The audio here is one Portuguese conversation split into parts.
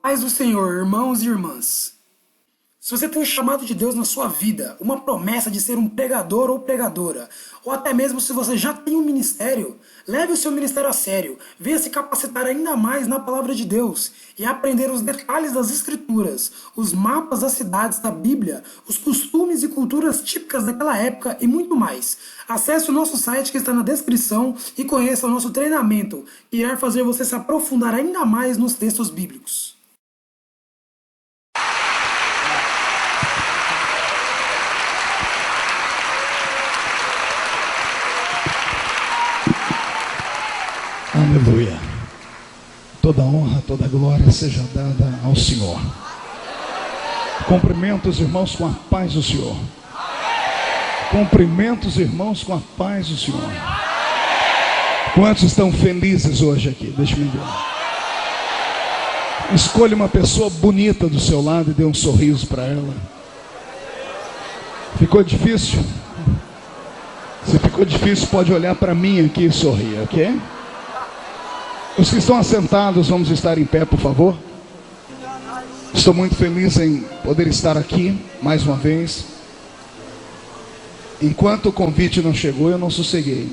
Paz do Senhor, irmãos e irmãs. Se você tem um chamado de Deus na sua vida, uma promessa de ser um pregador ou pregadora, ou até mesmo se você já tem um ministério, leve o seu ministério a sério, venha se capacitar ainda mais na palavra de Deus e aprender os detalhes das Escrituras, os mapas das cidades da Bíblia, os costumes e culturas típicas daquela época e muito mais. Acesse o nosso site que está na descrição e conheça o nosso treinamento, que irá fazer você se aprofundar ainda mais nos textos bíblicos. Aleluia. Toda honra, toda glória seja dada ao Senhor. Cumprimento os irmãos com a paz do Senhor. Cumprimento os irmãos com a paz do Senhor. Quantos estão felizes hoje aqui? Deixa-me ver. Escolha uma pessoa bonita do seu lado e dê um sorriso para ela. Ficou difícil? Se ficou difícil, pode olhar para mim aqui e sorrir, ok? Os que estão assentados, vamos estar em pé, por favor. Estou muito feliz em poder estar aqui mais uma vez. Enquanto o convite não chegou, eu não sosseguei.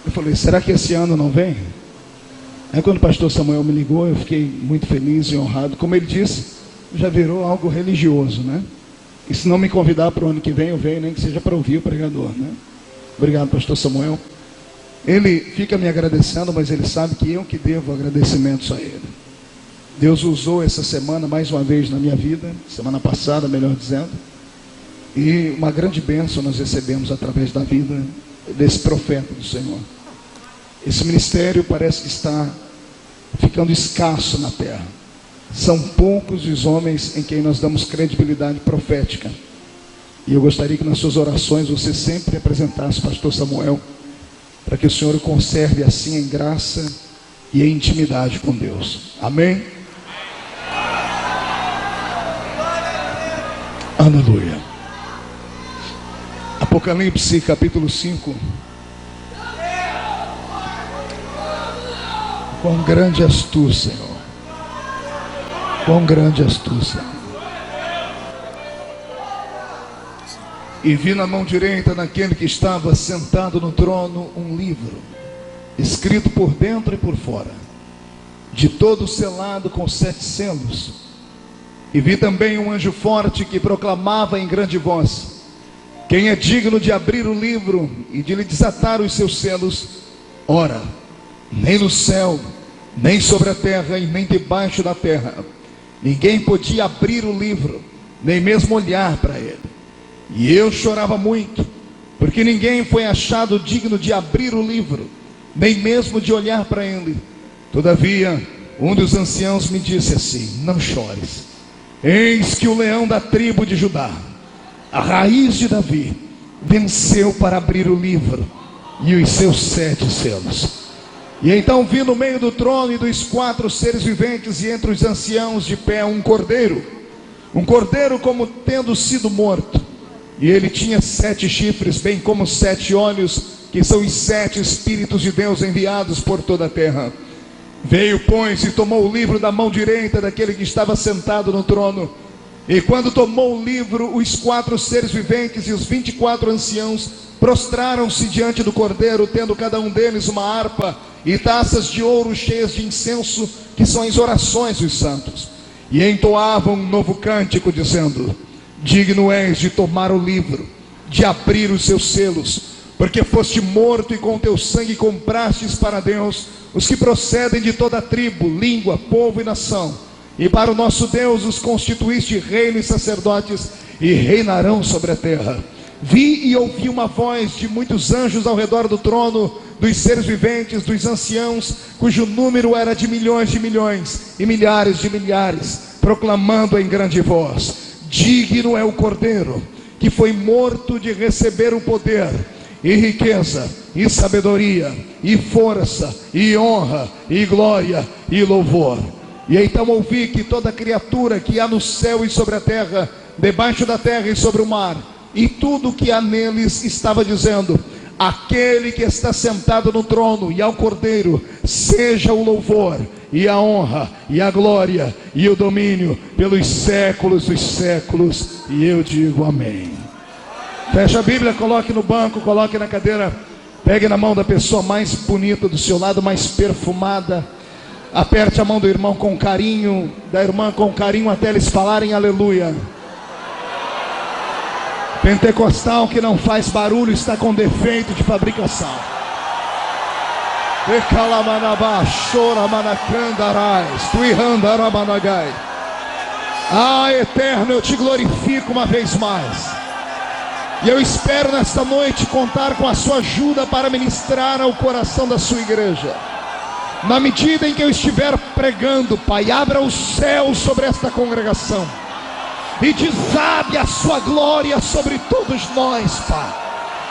Eu falei, será que esse ano não vem? Aí quando o pastor Samuel me ligou, eu fiquei muito feliz e honrado. Como ele disse, já virou algo religioso, né? E se não me convidar para o ano que vem, eu venho, nem que seja para ouvir o pregador, né? Obrigado, pastor Samuel. Ele fica me agradecendo, mas ele sabe que eu que devo agradecimentos a ele. Deus usou essa semana mais uma vez na minha vida, semana passada, melhor dizendo, e uma grande bênção nós recebemos através da vida desse profeta do Senhor. Esse ministério parece que está ficando escasso na terra. São poucos os homens em quem nós damos credibilidade profética. E eu gostaria que nas suas orações você sempre apresentasse o pastor Samuel, para que o Senhor o conserve assim em graça e em intimidade com Deus. Amém? Aleluia. Apocalipse capítulo 5. Quão grande és tu, Senhor. Quão grande és tu, Senhor. E vi na mão direita daquele que estava sentado no trono um livro, escrito por dentro e por fora, de todo selado com 7 selos. E vi também um anjo forte que proclamava em grande voz: quem é digno de abrir o livro e de lhe desatar os seus selos? Ora, nem no céu, nem sobre a terra e nem debaixo da terra, ninguém podia abrir o livro, nem mesmo olhar para ele. E eu chorava muito, porque ninguém foi achado digno de abrir o livro, nem mesmo de olhar para ele. Todavia, um dos anciãos me disse assim: não chores, eis que o leão da tribo de Judá, a raiz de Davi, venceu para abrir o livro e os seus 7 selos. E então vi no meio do trono e dos 4 seres viventes e entre os anciãos de pé um cordeiro como tendo sido morto. E ele tinha 7 chifres, bem como 7 olhos, que são os 7 Espíritos de Deus enviados por toda a terra. Veio, pois, e tomou o livro da mão direita daquele que estava sentado no trono. E quando tomou o livro, os 4 seres viventes e os 24 anciãos prostraram-se diante do cordeiro, tendo cada um deles uma harpa e taças de ouro cheias de incenso, que são as orações dos santos. E entoavam um novo cântico, dizendo: digno és de tomar o livro, de abrir os seus selos, porque foste morto e com teu sangue comprastes para Deus os que procedem de toda tribo, língua, povo e nação. E para o nosso Deus os constituíste reino e sacerdotes, e reinarão sobre a terra. Vi e ouvi uma voz de muitos anjos ao redor do trono, dos seres viventes, dos anciãos, cujo número era de milhões e milhares de milhares, proclamando em grande voz: digno é o cordeiro que foi morto de receber o poder, e riqueza, e sabedoria, e força, e honra, e glória, e louvor. E então ouvi que toda criatura que há no céu e sobre a terra, debaixo da terra e sobre o mar, e tudo que há neles, estava dizendo: aquele que está sentado no trono e ao cordeiro, seja o louvor, e a honra, e a glória, e o domínio, pelos séculos dos séculos. E eu digo amém. Feche a Bíblia, coloque no banco, coloque na cadeira. Pegue na mão da pessoa mais bonita do seu lado, mais perfumada. Aperte a mão do irmão com carinho, da irmã com carinho, até eles falarem aleluia. Pentecostal que não faz barulho está com defeito de fabricação. Ah, Eterno, eu te glorifico uma vez mais. E eu espero nesta noite contar com a sua ajuda para ministrar ao coração da sua igreja. Na medida em que eu estiver pregando, Pai, abra o céu sobre esta congregação e desabe a sua glória sobre todos nós, Pai.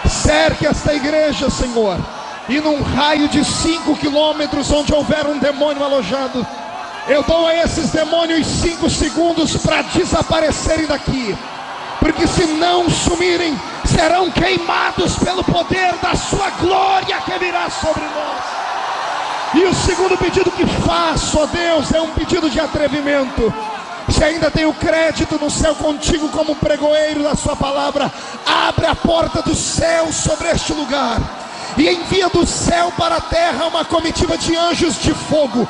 Cerque esta igreja, Senhor, e num raio de 5 quilômetros onde houver um demônio alojado, eu dou a esses demônios 5 segundos para desaparecerem daqui, porque se não sumirem, serão queimados pelo poder da sua glória que virá sobre nós. E o segundo pedido que faço, ó Deus, é um pedido de atrevimento. Se ainda tenho crédito no céu contigo como pregoeiro da sua palavra, abre a porta do céu sobre este lugar e envia do céu para a terra uma comitiva de anjos de fogo,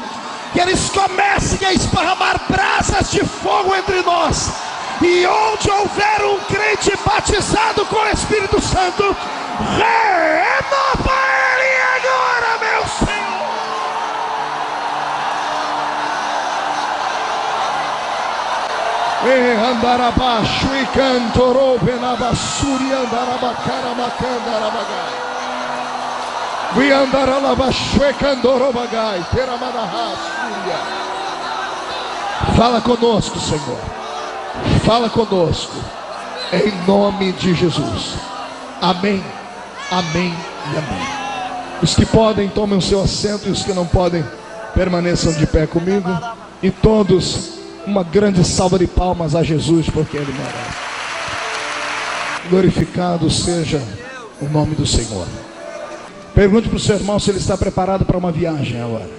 que eles comecem a esparramar brasas de fogo entre nós. E onde houver um crente batizado com o Espírito Santo, renova ele agora, meu Senhor. E andar abaixo e cantorou benabassuri andarabacara macandarabagai. We andaralabaixo e candorobagai teramanahasuria. Fala conosco, Senhor. Fala conosco, em nome de Jesus. Amém, amém e amém. Os que podem, tomem o seu assento, e os que não podem, permaneçam de pé comigo. E todos, uma grande salva de palmas a Jesus, porque Ele merece. Glorificado seja o nome do Senhor. Pergunte para o seu irmão se ele está preparado para uma viagem agora.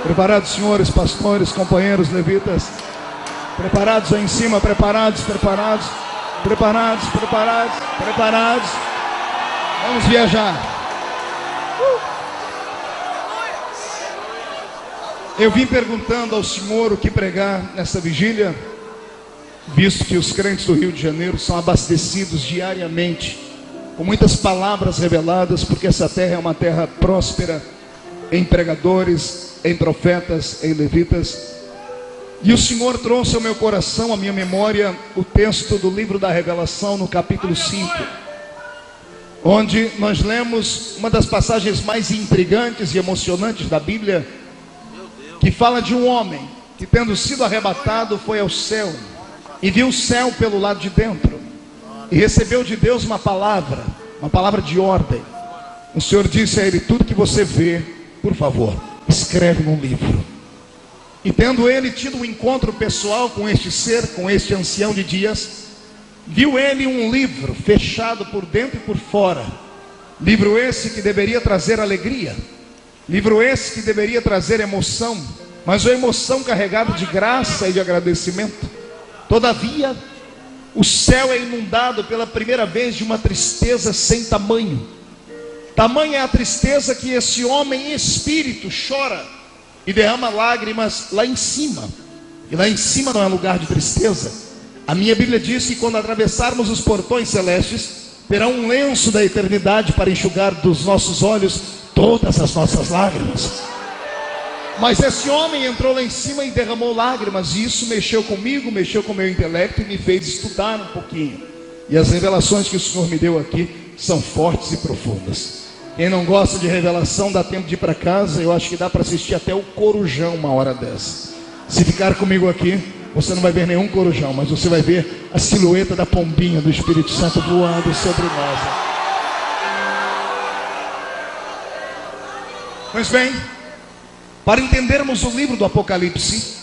Preparados, senhores, pastores, companheiros, levitas? Preparados aí em cima, preparados, preparados, preparados, preparados, preparados. Vamos viajar. Eu vim perguntando ao Senhor o que pregar nessa vigília, visto que os crentes do Rio de Janeiro são abastecidos diariamente com muitas palavras reveladas, porque essa terra é uma terra próspera em pregadores, em profetas, em levitas. E o Senhor trouxe ao meu coração, à minha memória, o texto do livro da Revelação, no capítulo 5, onde nós lemos uma das passagens mais intrigantes e emocionantes da Bíblia, que fala de um homem que, tendo sido arrebatado, foi ao céu e viu o céu pelo lado de dentro e recebeu de Deus uma palavra de ordem. O Senhor disse a ele: tudo que você vê, por favor, escreve num livro. E tendo ele tido um encontro pessoal com este ser, com este ancião de dias, viu ele um livro fechado por dentro e por fora. Livro esse que deveria trazer alegria, livro esse que deveria trazer emoção, mas uma emoção carregada de graça e de agradecimento. Todavia, o céu é inundado pela primeira vez de uma tristeza sem tamanho. Tamanha é a tristeza que esse homem em espírito chora e derrama lágrimas lá em cima. E lá em cima não é lugar de tristeza. A minha Bíblia diz que quando atravessarmos os portões celestes, terá um lenço da eternidade para enxugar dos nossos olhos todas as nossas lágrimas. Mas esse homem entrou lá em cima e derramou lágrimas, e isso mexeu comigo, mexeu com o meu intelecto e me fez estudar um pouquinho. E as revelações que o Senhor me deu aqui são fortes e profundas. Quem não gosta de revelação, dá tempo de ir para casa. Eu acho que dá para assistir até o Corujão uma hora dessa. Se ficar comigo aqui, você não vai ver nenhum corujão, mas você vai ver a silhueta da pombinha do Espírito Santo voando sobre nós. Pois bem, para entendermos o livro do Apocalipse,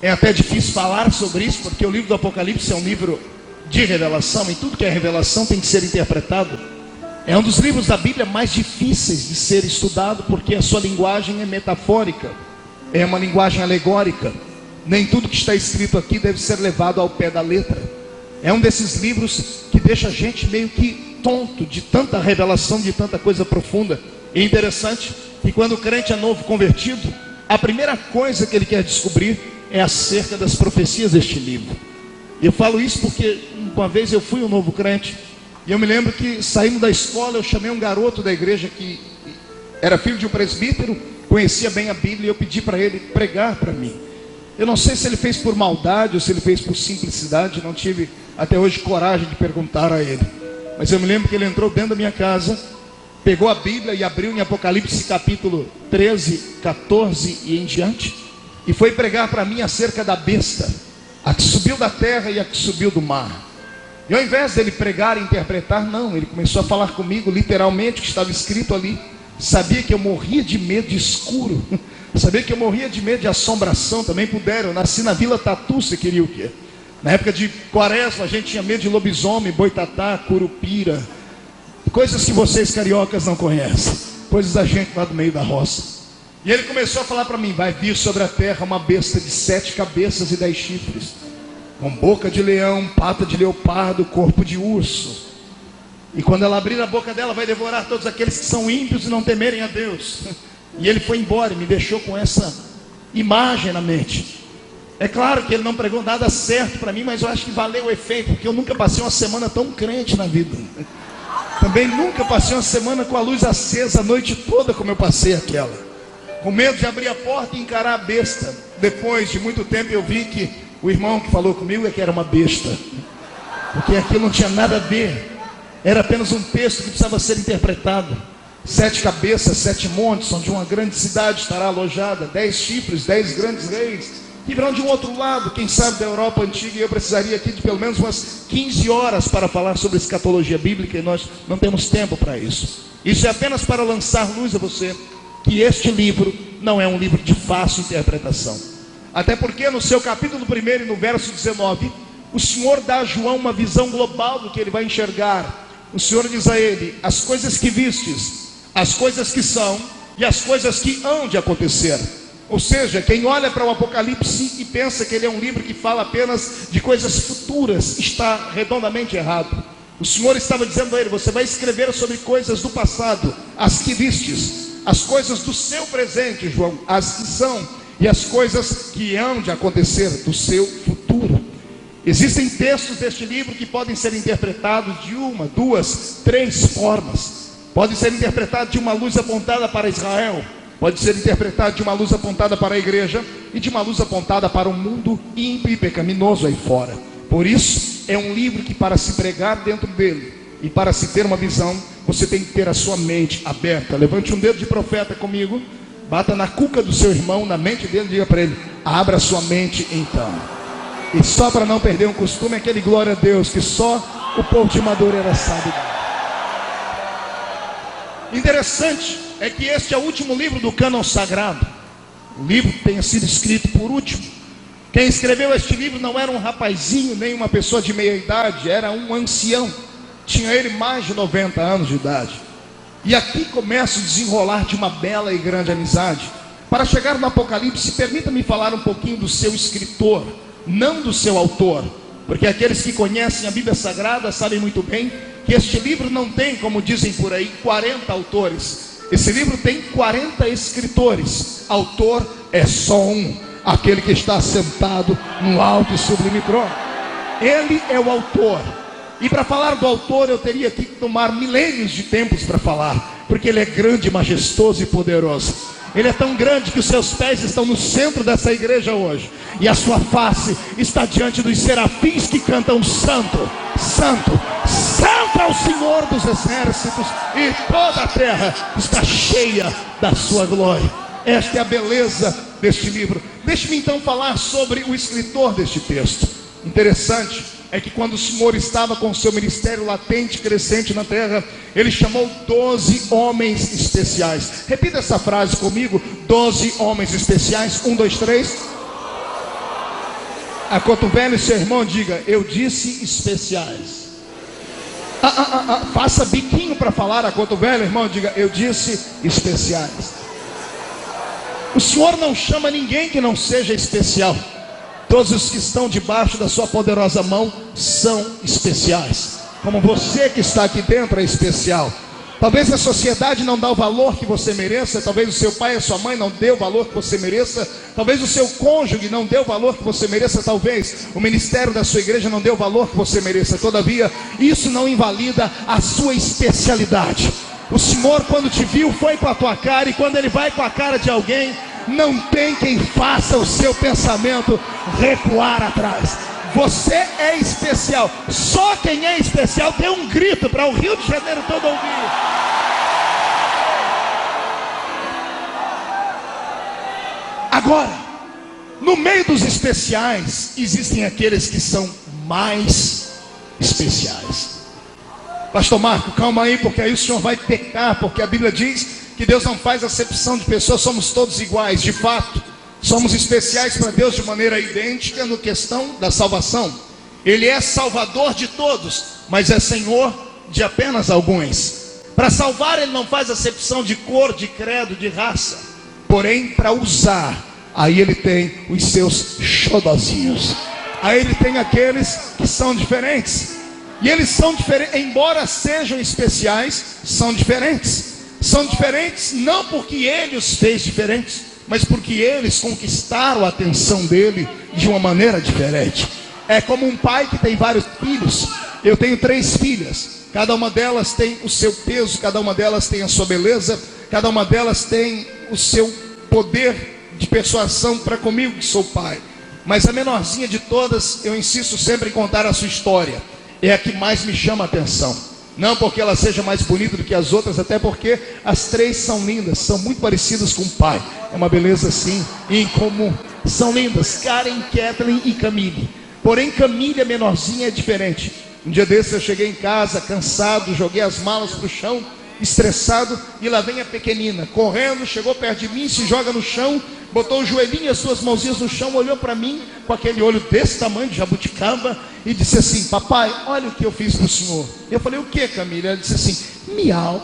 é até difícil falar sobre isso, porque o livro do Apocalipse é um livro de revelação, e tudo que é revelação tem que ser interpretado. É um dos livros da Bíblia mais difíceis de ser estudado, porque a sua linguagem é metafórica, é uma linguagem alegórica. Nem tudo que está escrito aqui deve ser levado ao pé da letra. É um desses livros que deixa a gente meio que tonto de tanta revelação, de tanta coisa profunda. E é interessante que quando o crente é novo convertido, a primeira coisa que ele quer descobrir é acerca das profecias deste livro. E eu falo isso porque uma vez eu fui um novo crente, e eu me lembro que saindo da escola eu chamei um garoto da igreja que era filho de um presbítero, conhecia bem a Bíblia, e eu pedi para ele pregar para mim. Eu não sei se ele fez por maldade ou se ele fez por simplicidade, não tive até hoje coragem de perguntar a ele. Mas eu me lembro que ele entrou dentro da minha casa, pegou a Bíblia e abriu em Apocalipse capítulo 13, 14 e em diante, e foi pregar para mim acerca da besta, a que subiu da terra e a que subiu do mar. E ao invés dele pregar e interpretar, não, ele começou a falar comigo literalmente o que estava escrito ali. Sabia que eu morria de medo de escuro, sabia que eu morria de medo de assombração. Também puderam, eu nasci na Vila Tatu, você queria o quê? Na época de quaresma a gente tinha medo de lobisomem, boitatá, curupira, coisas que vocês cariocas não conhecem, coisas da gente lá do meio da roça. E ele começou a falar para mim: vai vir sobre a terra uma besta de 7 cabeças e 10 chifres, com boca de leão, pata de leopardo, corpo de urso. E quando ela abrir a boca dela, vai devorar todos aqueles que são ímpios e não temerem a Deus. E ele foi embora e me deixou com essa imagem na mente. É claro que ele não pregou nada certo para mim, mas eu acho que valeu o efeito, porque eu nunca passei uma semana tão crente na vida. Também nunca passei uma semana com a luz acesa a noite toda como eu passei aquela, com medo de abrir a porta e encarar a besta. Depois de muito tempo eu vi que o irmão que falou comigo é que era uma besta, porque aquilo não tinha nada a ver, era apenas um texto que precisava ser interpretado. 7 cabeças, 7 montes, onde uma grande cidade estará alojada, 10 chifres, 10 grandes reis, que virão de um outro lado, quem sabe da Europa antiga. E eu precisaria aqui de pelo menos umas 15 horas para falar sobre escatologia bíblica, e nós não temos tempo para isso. Isso é apenas para lançar luz a você, que este livro não é um livro de fácil interpretação. Até porque no seu capítulo 1 e no verso 19, o Senhor dá a João uma visão global do que ele vai enxergar. O Senhor diz a ele: as coisas que vistes, as coisas que são e as coisas que hão de acontecer. Ou seja, quem olha para o Apocalipse e pensa que ele é um livro que fala apenas de coisas futuras, está redondamente errado. O Senhor estava dizendo a ele: você vai escrever sobre coisas do passado, as que vistes, as coisas do seu presente, João, as que são, e as coisas que hão de acontecer do seu futuro. Existem textos deste livro que podem ser interpretados de uma, duas, 3 formas. Pode ser interpretado de uma luz apontada para Israel, pode ser interpretado de uma luz apontada para a igreja, e de uma luz apontada para o mundo ímpio e pecaminoso aí fora. Por isso, é um livro que, para se pregar dentro dele e para se ter uma visão, você tem que ter a sua mente aberta. Levante um dedo de profeta comigo, bata na cuca do seu irmão, na mente dele, e diga para ele: abra sua mente então. E só para não perder um costume, aquele glória a Deus que só o povo de Madureira sabe. Interessante é que este é o último livro do cânon sagrado. O livro tenha sido escrito por último. Quem escreveu este livro não era um rapazinho, nem uma pessoa de meia idade, era um ancião. Tinha ele mais de 90 anos de idade. E aqui começa o desenrolar de uma bela e grande amizade. Para chegar no Apocalipse, permita-me falar um pouquinho do seu escritor, não do seu autor, porque aqueles que conhecem a Bíblia Sagrada sabem muito bem que este livro não tem, como dizem por aí, 40 autores. Esse livro tem 40 escritores. Autor é só um, aquele que está sentado no alto e sublime trono. Ele é o autor. E para falar do autor eu teria que tomar milênios de tempos para falar, porque ele é grande, majestoso e poderoso. Ele é tão grande que os seus pés estão no centro dessa igreja hoje, e a sua face está diante dos serafins que cantam: santo, santo, santo é o Senhor dos exércitos, e toda a terra está cheia da sua glória. Esta é a beleza deste livro. Deixe-me então falar sobre o escritor deste texto. Interessante é que quando o Senhor estava com o seu ministério latente, crescente na terra, ele chamou 12 homens especiais. Repita essa frase comigo: 12 homens especiais. 1, 2, 3. Acotovele seu irmão, diga: eu disse especiais. Faça biquinho para falar a cotovelo, irmão. Diga: eu disse especiais. O Senhor não chama ninguém que não seja especial. Todos os que estão debaixo da sua poderosa mão são especiais. Como você que está aqui dentro é especial. Talvez a sociedade não dá o valor que você mereça. Talvez o seu pai e a sua mãe não dê o valor que você mereça. Talvez o seu cônjuge não dê o valor que você mereça. Talvez o ministério da sua igreja não dê o valor que você mereça. Todavia, isso não invalida a sua especialidade. O Senhor, quando te viu, foi com a tua cara. E quando Ele vai com a cara de alguém, não tem quem faça o seu pensamento recuar atrás. Você é especial. Só quem é especial dê um grito para o Rio de Janeiro todo ouvir. Agora, no meio dos especiais, existem aqueles que são mais especiais. Pastor Marco, calma aí, porque aí o senhor vai pecar, porque a Bíblia diz que Deus não faz acepção de pessoas, somos todos iguais. De fato, somos especiais para Deus de maneira idêntica no questão da salvação. Ele é salvador de todos, mas é Senhor de apenas alguns. Para salvar Ele não faz acepção de cor, de credo, de raça. Porém, para usar, aí Ele tem os seus xodozinhos. Aí Ele tem aqueles que são diferentes. E eles são diferentes, embora sejam especiais, são diferentes. São diferentes não porque Ele os fez diferentes, mas porque eles conquistaram a atenção dele de uma maneira diferente. É como um pai que tem vários filhos. Eu tenho 3 filhas. Cada uma delas tem o seu peso, cada uma delas tem a sua beleza, cada uma delas tem o seu poder de persuasão para comigo que sou pai. Mas a menorzinha de todas, eu insisto sempre em contar a sua história. É a que mais me chama a atenção. Não porque ela seja mais bonita do que as outras, até porque as 3 são lindas, são muito parecidas com o pai. É uma beleza sim, em comum. São lindas, Karen, Kathleen e Camille. Porém, Camille, a menorzinha, é diferente. Um dia desses eu cheguei em casa, cansado, joguei as malas para o chão, estressado, e lá vem a pequenina, correndo, chegou perto de mim, se joga no chão, botou o joelhinho e as suas mãozinhas no chão, olhou para mim, com aquele olho desse tamanho, de jabuticaba, e disse assim: papai, olha o que eu fiz para o senhor. Eu falei: o que, Camila? Ela disse assim: miau.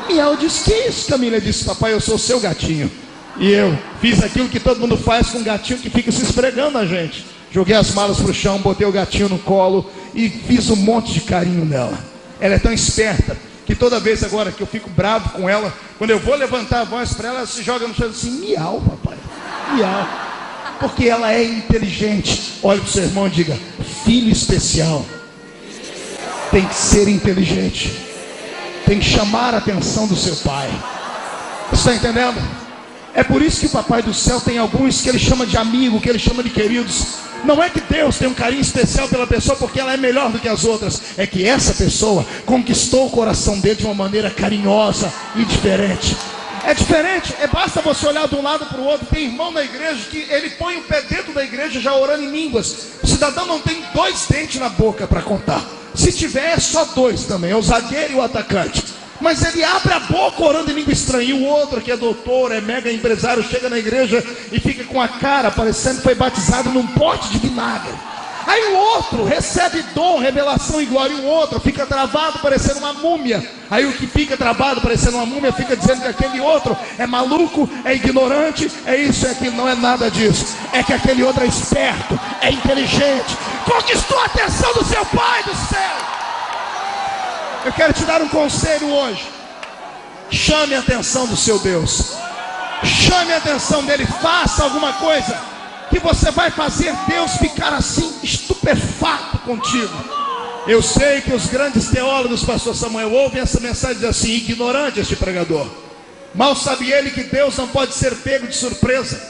Miau. Eu disse: que isso, Camila? Ela disse: papai, eu sou o seu gatinho. E eu fiz aquilo que todo mundo faz com um gatinho que fica se esfregando na gente. Joguei as malas para o chão, botei o gatinho no colo e fiz um monte de carinho nela. Ela é tão esperta que toda vez agora que eu fico bravo com ela, quando eu vou levantar a voz para ela, ela se joga no chão assim: miau, papai, miau. Porque ela é inteligente. Olha para o seu irmão e diga: filho especial tem que ser inteligente, tem que chamar a atenção do seu pai. Está entendendo? É por isso que o papai do céu tem alguns que ele chama de amigo, que ele chama de queridos. Não é que Deus tem um carinho especial pela pessoa porque ela é melhor do que as outras. É que essa pessoa conquistou o coração dele de uma maneira carinhosa e diferente. É diferente, basta você olhar de um lado para o outro. Tem irmão na igreja que ele põe o pé dentro da igreja já orando em línguas. O cidadão não tem 2 dentes na boca para contar. Se tiver, é só 2 também, é o zagueiro e o atacante. Mas ele abre a boca orando em língua estranha. E o outro que é doutor, é mega empresário, chega na igreja e fica com a cara parecendo que foi batizado num pote de vinagre. Aí o outro recebe dom, revelação e glória, e o outro fica travado parecendo uma múmia. Aí o que fica travado parecendo uma múmia fica dizendo que aquele outro é maluco, é ignorante, é isso, é aquilo. Não é nada disso. É que aquele outro é esperto, é inteligente, conquistou a atenção do seu pai do céu. Eu quero te dar um conselho hoje. Chame a atenção do seu Deus. Chame a atenção dele. Faça alguma coisa que você vai fazer Deus ficar assim, estupefato contigo. Eu sei que os grandes teólogos, pastor Samuel, ouvem essa mensagem e dizem assim: ignorante este pregador. Mal sabe ele que Deus não pode ser pego de surpresa.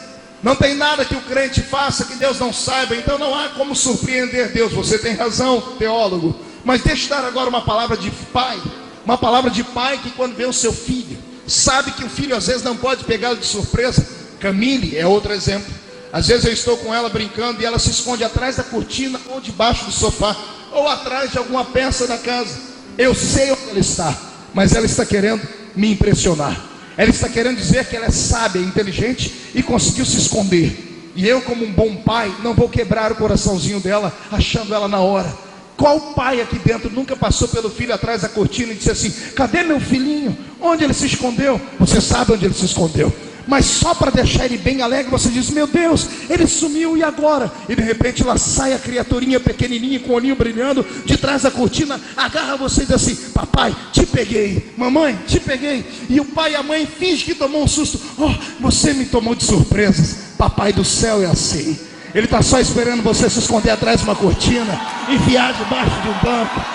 Não tem nada que o crente faça que Deus não saiba. Então não há como surpreender Deus. Você tem razão, teólogo. Mas deixa eu dar agora uma palavra de pai. Uma palavra de pai que quando vê o seu filho, sabe que o filho às vezes não pode pegá-lo de surpresa. Camille é outro exemplo. Às vezes eu estou com ela brincando e ela se esconde atrás da cortina, ou debaixo do sofá, ou atrás de alguma peça da casa. Eu sei onde ela está, mas ela está querendo me impressionar. Ela está querendo dizer que ela é sábia, inteligente e conseguiu se esconder. E eu, como um bom pai, não vou quebrar o coraçãozinho dela achando ela na hora. Qual pai aqui dentro nunca passou pelo filho atrás da cortina e disse assim: cadê meu filhinho? Onde ele se escondeu? Você sabe onde ele se escondeu, mas só para deixar ele bem alegre, você diz: meu Deus, ele sumiu, e agora? E de repente lá sai a criaturinha pequenininha com o olhinho brilhando de trás da cortina, agarra você e diz assim: papai, te peguei, mamãe, te peguei. E o pai e a mãe fingem que tomou um susto: oh, você me tomou de surpresas. Papai do céu é assim, ele está só esperando você se esconder atrás de uma cortina, enfiar debaixo de um banco.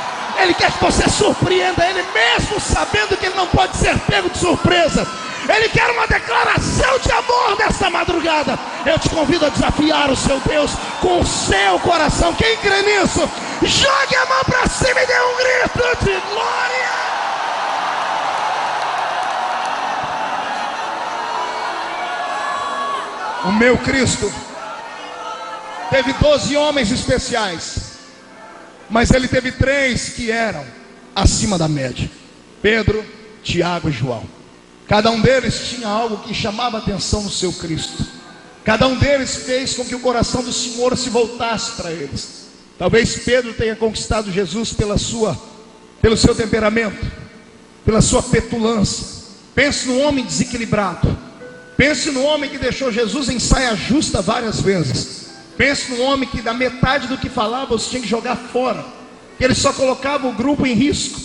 Ele quer que você surpreenda ele, mesmo sabendo que ele não pode ser pego de surpresa. Ele quer uma declaração de amor nesta madrugada. Eu te convido a desafiar o seu Deus com o seu coração. Quem crê nisso, jogue a mão para cima e dê um grito de glória. O meu Cristo teve 12 homens especiais, mas ele teve 3 que eram acima da média: Pedro, Tiago e João. Cada um deles tinha algo que chamava a atenção no seu Cristo. Cada um deles fez com que o coração do Senhor se voltasse para eles. Talvez Pedro tenha conquistado Jesus pelo seu temperamento, pela sua petulância. Pense no homem desequilibrado. Pense no homem que deixou Jesus em saia justa várias vezes. Pense no homem que da metade do que falava você tinha que jogar fora, que ele só colocava o grupo em risco.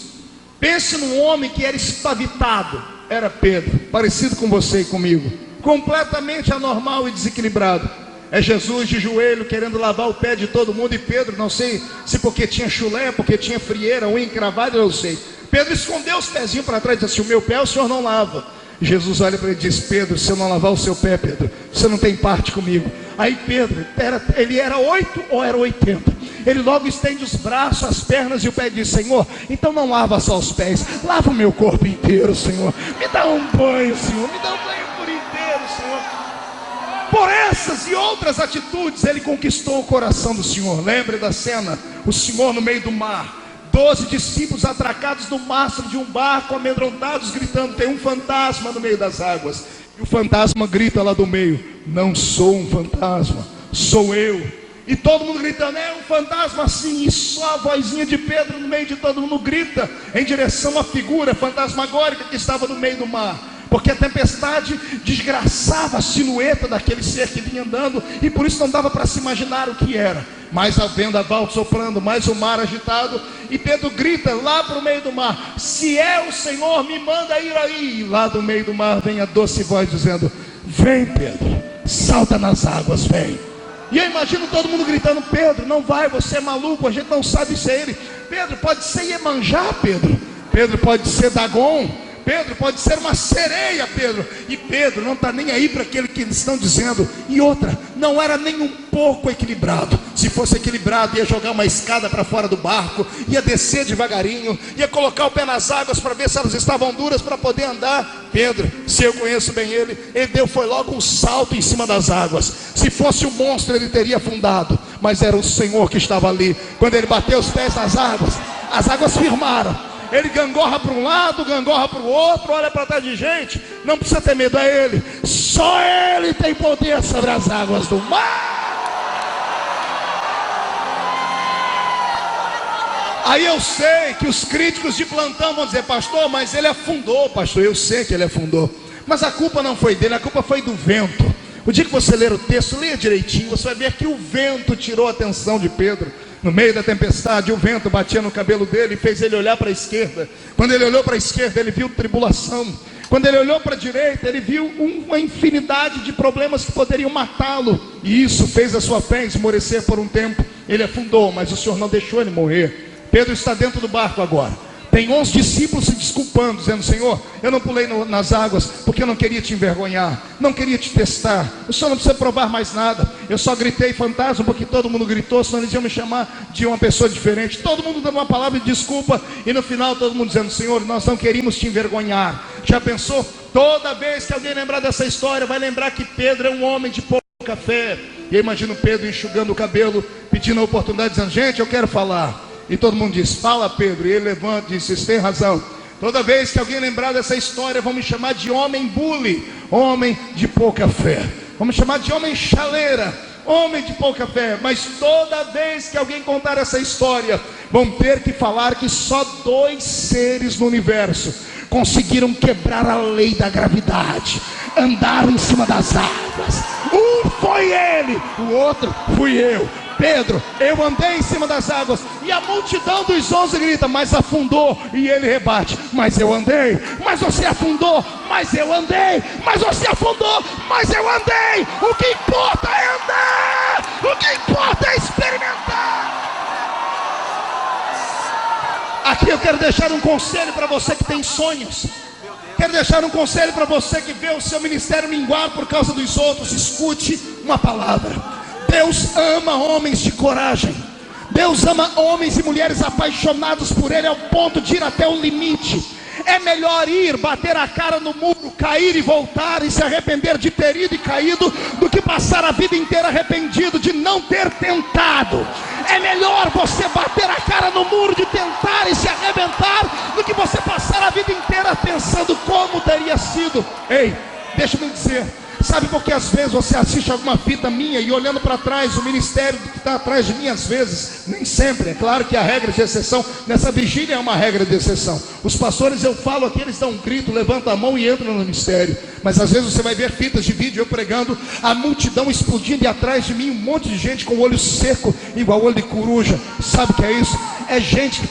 Pense num homem que era espavitado. Era Pedro, parecido com você e comigo, completamente anormal e desequilibrado. É Jesus de joelho querendo lavar o pé de todo mundo, e Pedro, não sei se porque tinha chulé, porque tinha frieira, unha encravada, eu não sei, Pedro escondeu os pezinhos para trás e disse assim: o meu pé o senhor não lava. Jesus olha para ele e diz: Pedro, se eu não lavar o seu pé, Pedro, você não tem parte comigo. Aí Pedro, ele era 8 ou era 80? Ele logo estende os braços, as pernas e o pé e diz: Senhor, então não lava só os pés, lava o meu corpo inteiro, Senhor. Me dá um banho, Senhor, me dá um banho por inteiro, Senhor. Por essas e outras atitudes ele conquistou o coração do Senhor. Lembre da cena, o Senhor no meio do mar, 12 discípulos atracados no mastro de um barco, amedrontados, gritando: tem um fantasma no meio das águas. E o fantasma grita lá do meio: não sou um fantasma, sou eu. E todo mundo gritando: é um fantasma sim. E só a vozinha de Pedro no meio de todo mundo grita em direção à figura fantasmagórica que estava no meio do mar, porque a tempestade desgraçava a silhueta daquele ser que vinha andando, e por isso não dava para se imaginar o que era. Mais a vendaval soprando, mais o mar agitado, e Pedro grita lá para o meio do mar: se é o Senhor, me manda ir aí. E lá do meio do mar vem a doce voz dizendo: vem Pedro, salta nas águas, vem. E eu imagino todo mundo gritando: Pedro, não vai, você é maluco, a gente não sabe se é ele. Pedro, pode ser Iemanjá, Pedro. Pedro, pode ser Dagon. Pedro, pode ser uma sereia, Pedro. E Pedro não está nem aí para aquilo que eles estão dizendo. E outra, não era nem um pouco equilibrado. Se fosse equilibrado, ia jogar uma escada para fora do barco, ia descer devagarinho, ia colocar o pé nas águas para ver se elas estavam duras para poder andar. Pedro, se eu conheço bem ele deu foi logo um salto em cima das águas. Se fosse um monstro, ele teria afundado, mas era o Senhor que estava ali. Quando ele bateu os pés nas águas, as águas firmaram. Ele gangorra para um lado, gangorra para o outro, olha para trás de gente. Não precisa ter medo, é ele. Só ele tem poder sobre as águas do mar. Aí eu sei que os críticos de plantão vão dizer: pastor, mas ele afundou. Pastor, eu sei que ele afundou, mas a culpa não foi dele, a culpa foi do vento. O dia que você ler o texto, leia direitinho, você vai ver que o vento tirou a atenção de Pedro. No meio da tempestade, o vento batia no cabelo dele e fez ele olhar para a esquerda. Quando ele olhou para a esquerda, ele viu tribulação. Quando ele olhou para a direita, ele viu uma infinidade de problemas que poderiam matá-lo. E isso fez a sua fé esmorecer por um tempo. Ele afundou, mas o Senhor não deixou ele morrer. Pedro está dentro do barco agora. Tem 11 discípulos se desculpando, dizendo: Senhor, eu não pulei nas águas porque eu não queria te envergonhar, não queria te testar. O Senhor não precisa provar mais nada. Eu só gritei fantasma porque todo mundo gritou, senão eles iam me chamar de uma pessoa diferente. Todo mundo dando uma palavra de desculpa, e no final todo mundo dizendo: Senhor, nós não queríamos te envergonhar. Já pensou? Toda vez que alguém lembrar dessa história, vai lembrar que Pedro é um homem de pouca fé. E eu imagino Pedro enxugando o cabelo, pedindo a oportunidade, dizendo: gente, eu quero falar. E todo mundo diz: fala, Pedro. E ele levanta e diz: vocês têm razão. Toda vez que alguém lembrar dessa história, vão me chamar de homem bully, homem de pouca fé. Vamos chamar de homem chaleira, homem de pouca fé. Mas toda vez que alguém contar essa história, vão ter que falar que só 2 seres no universo conseguiram quebrar a lei da gravidade, andaram em cima das águas. Um foi ele, o outro fui eu. Pedro, eu andei em cima das águas. E a multidão dos 11 grita, mas afundou. E ele rebate, mas eu andei. Mas você afundou, mas eu andei. Mas você afundou, mas eu andei. O que importa é andar. O que importa é experimentar. Aqui eu quero deixar um conselho para você que tem sonhos. Quero deixar um conselho para você que vê o seu ministério minguar por causa dos outros. Escute uma palavra. Deus ama homens de coragem. Deus ama homens e mulheres apaixonados por Ele ao ponto de ir até o limite. É melhor ir, bater a cara no muro, cair e voltar e se arrepender de ter ido e caído, do que passar a vida inteira arrependido de não ter tentado. É melhor você bater a cara no muro de tentar e se arrebentar, do que você passar a vida inteira pensando como teria sido. Ei, deixa-me dizer, sabe por que às vezes você assiste alguma fita minha e olhando para trás, o ministério que está atrás de mim, às vezes, nem sempre, é claro que a regra de exceção, nessa vigília é uma regra de exceção. Os pastores, eu falo aqui, eles dão um grito, levantam a mão e entram no ministério. Mas às vezes você vai ver fitas de vídeo eu pregando, a multidão explodindo e atrás de mim um monte de gente com o olho seco, igual olho de coruja. Sabe o que é isso? É gente que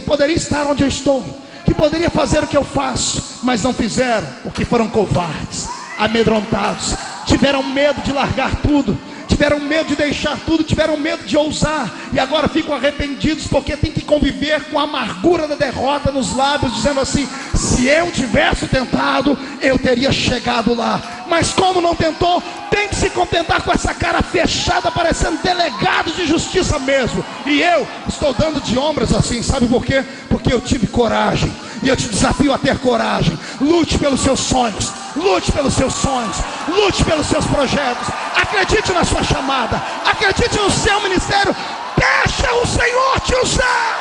poderia estar onde eu estou, que poderia fazer o que eu faço, mas não fizeram, porque foram covardes, amedrontados, tiveram medo de largar tudo, tiveram medo de deixar tudo, tiveram medo de ousar, e agora ficam arrependidos porque tem que conviver com a amargura da derrota nos lábios, dizendo assim: se eu tivesse tentado, eu teria chegado lá. Mas como não tentou, tem que se contentar com essa cara fechada, parecendo delegado de justiça mesmo. E eu estou dando de ombros assim, sabe por quê? Porque eu tive coragem. E eu te desafio a ter coragem. Lute pelos seus sonhos. Lute pelos seus sonhos. Lute pelos seus projetos. Acredite na sua chamada. Acredite no seu ministério. Deixa o Senhor te usar.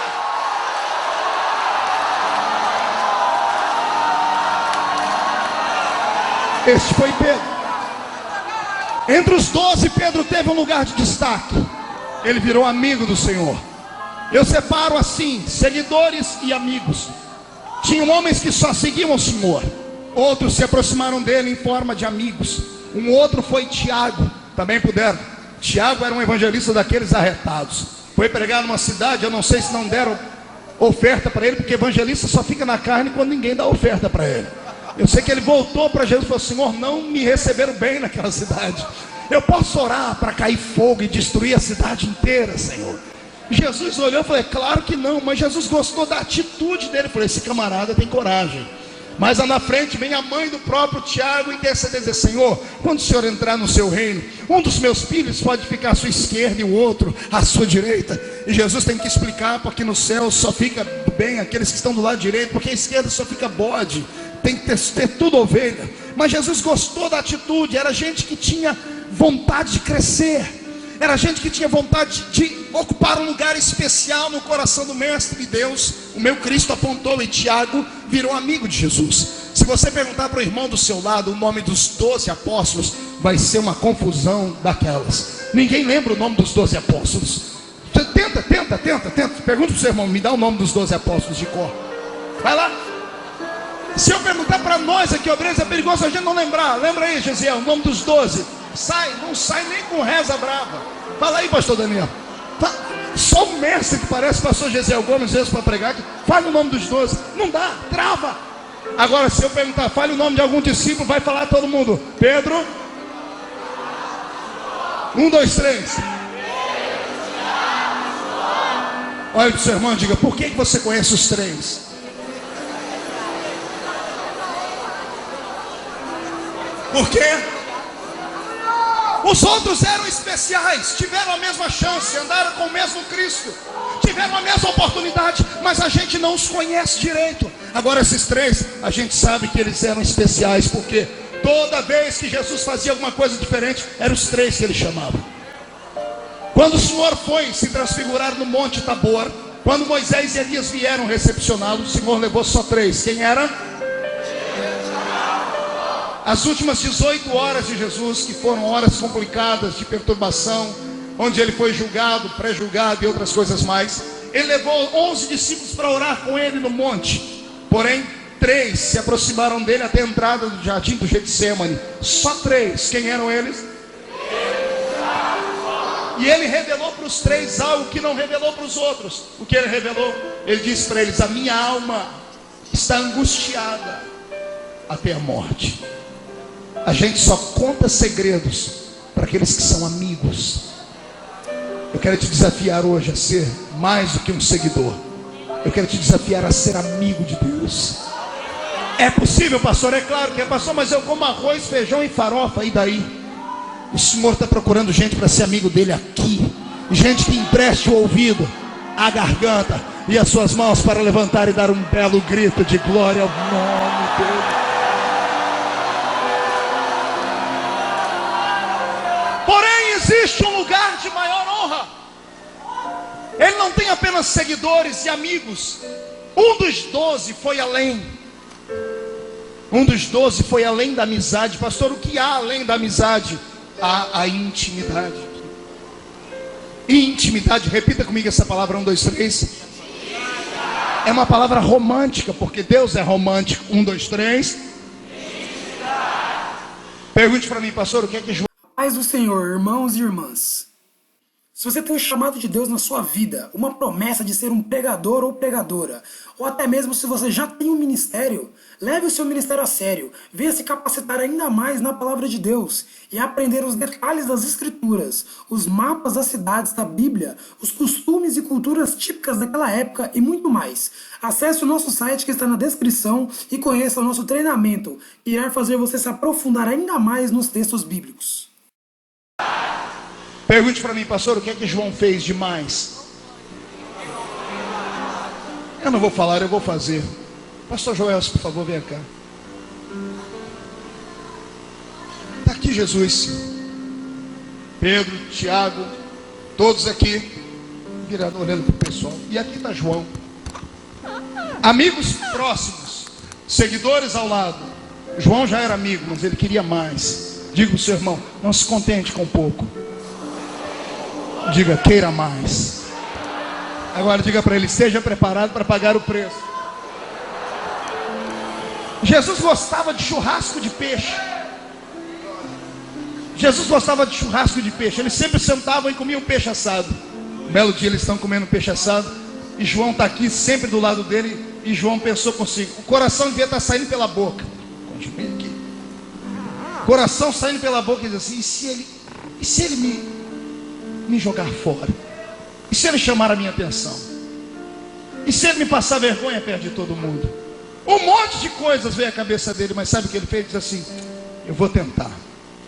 Este foi Pedro. Entre os 12, Pedro teve um lugar de destaque. Ele virou amigo do Senhor. Eu separo assim, seguidores e amigos. Tinham homens que só seguiam o Senhor. Outros se aproximaram dele em forma de amigos. Um outro foi Tiago. Também puderam. Tiago era um evangelista daqueles arretados. Foi pregar numa cidade, eu não sei se não deram oferta para ele, porque evangelista só fica na carne quando ninguém dá oferta para ele. Eu sei que ele voltou para Jesus e falou: Senhor, não me receberam bem naquela cidade. Eu posso orar para cair fogo e destruir a cidade inteira, Senhor? Jesus olhou e falou: claro que não. Mas Jesus gostou da atitude dele. Falou: esse camarada tem coragem. Mas lá na frente vem a mãe do próprio Tiago interceder, dizer: Senhor, quando o Senhor entrar no seu reino, um dos meus filhos pode ficar à sua esquerda e o outro à sua direita. E Jesus tem que explicar, porque no céu só fica bem aqueles que estão do lado direito, porque à esquerda só fica bode. Tem que ter tudo ovelha. Mas Jesus gostou da atitude. Era gente que tinha vontade de crescer. Era gente que tinha vontade de ocupar um lugar especial no coração do Mestre. E Deus, o meu Cristo, apontou, e Tiago virou amigo de Jesus. Se você perguntar para o irmão do seu lado o nome dos 12 apóstolos, vai ser uma confusão daquelas. Ninguém lembra o nome dos 12 apóstolos. Tenta. Pergunta para o seu irmão: me dá o nome dos 12 apóstolos de cor. Vai lá. Se eu perguntar para nós aqui, obreiros, é perigoso a gente não lembrar. Lembra aí, Gesiel, o nome dos 12. Não sai nem com reza brava. Fala aí, pastor Daniel. Só o mestre que parece pastor Gesiel Gomes, vezes para pregar, que fale o nome dos 12. Não dá, trava. Agora, se eu perguntar, fale o nome de algum discípulo, vai falar todo mundo. Pedro. 1, 2, 3. Olha para o seu irmão e diga: por que você conhece os 3? Por quê? Os outros eram especiais, tiveram a mesma chance, andaram com o mesmo Cristo, tiveram a mesma oportunidade, mas a gente não os conhece direito. Agora esses 3, a gente sabe que eles eram especiais, porque toda vez que Jesus fazia alguma coisa diferente, eram os 3 que ele chamava. Quando o Senhor foi se transfigurar no Monte Tabor, quando Moisés e Elias vieram recepcioná-lo, o Senhor levou só 3. Quem era? As últimas 18 horas de Jesus, que foram horas complicadas de perturbação, onde ele foi julgado, pré-julgado e outras coisas mais, ele levou 11 discípulos para orar com ele no monte. Porém, 3 se aproximaram dele até a entrada do jardim do Getsêmani. Só 3. Quem eram eles? E ele revelou para os 3 algo que não revelou para os outros. O que ele revelou? Ele disse para eles: a minha alma está angustiada até a morte. A gente só conta segredos para aqueles que são amigos. Eu quero te desafiar hoje a ser mais do que um seguidor. Eu quero te desafiar a ser amigo de Deus. É possível, pastor? É claro que é, pastor, mas eu como arroz, feijão e farofa, e daí? O Senhor está procurando gente para ser amigo dele aqui. Gente que empreste o ouvido, a garganta e as suas mãos para levantar e dar um belo grito de glória ao nome dele. Porém, existe um lugar de maior honra. Ele não tem apenas seguidores e amigos. Um dos 12 foi além. Um dos 12 foi além da amizade. Pastor, o que há além da amizade? Há a intimidade. Intimidade, repita comigo essa palavra, 1, 2, 3. É uma palavra romântica, porque Deus é romântico. 1, 2, 3. Pergunte para mim, pastor, o que é que João... Paz do Senhor, irmãos e irmãs. Se você tem um chamado de Deus na sua vida, uma promessa de ser um pregador ou pregadora, ou até mesmo se você já tem um ministério, leve o seu ministério a sério, venha se capacitar ainda mais na palavra de Deus e aprender os detalhes das Escrituras, os mapas das cidades da Bíblia, os costumes e culturas típicas daquela época e muito mais. Acesse o nosso site que está na descrição e conheça o nosso treinamento, que irá fazer você se aprofundar ainda mais nos textos bíblicos. Pergunte para mim, pastor, o que é que João fez demais? Eu não vou falar, eu vou fazer. Pastor Joel, por favor, vem cá. Está aqui Jesus, Pedro, Tiago, todos aqui, virando, olhando para o pessoal. E aqui está João. Amigos próximos, seguidores ao lado. João já era amigo, mas ele queria mais. Diga para o seu irmão, não se contente com pouco. Diga, queira mais. Agora diga para ele, esteja preparado para pagar o preço. Jesus gostava de churrasco de peixe. Jesus gostava de churrasco de peixe. Eles sempre sentavam e comiam peixe assado. Um belo dia eles estão comendo peixe assado e João está aqui sempre do lado dele. E João pensou consigo, o coração devia estar saindo pela boca. Continue aqui. Coração saindo pela boca e diz assim, e se ele me jogar fora? E se ele chamar a minha atenção? E se ele me passar vergonha perto de todo mundo? Um monte de coisas veio à cabeça dele, mas sabe o que ele fez? Diz assim, eu vou tentar.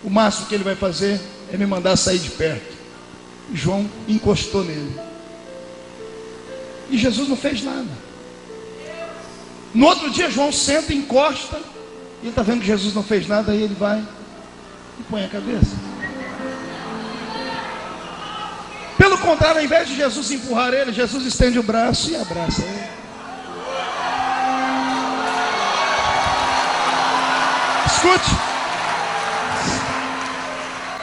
O máximo que ele vai fazer é me mandar sair de perto. E João encostou nele. E Jesus não fez nada. No outro dia João senta, encosta, e ele está vendo que Jesus não fez nada, aí ele vai e põe a cabeça. Pelo contrário, ao invés de Jesus empurrar ele, Jesus estende o braço e abraça ele. Escute,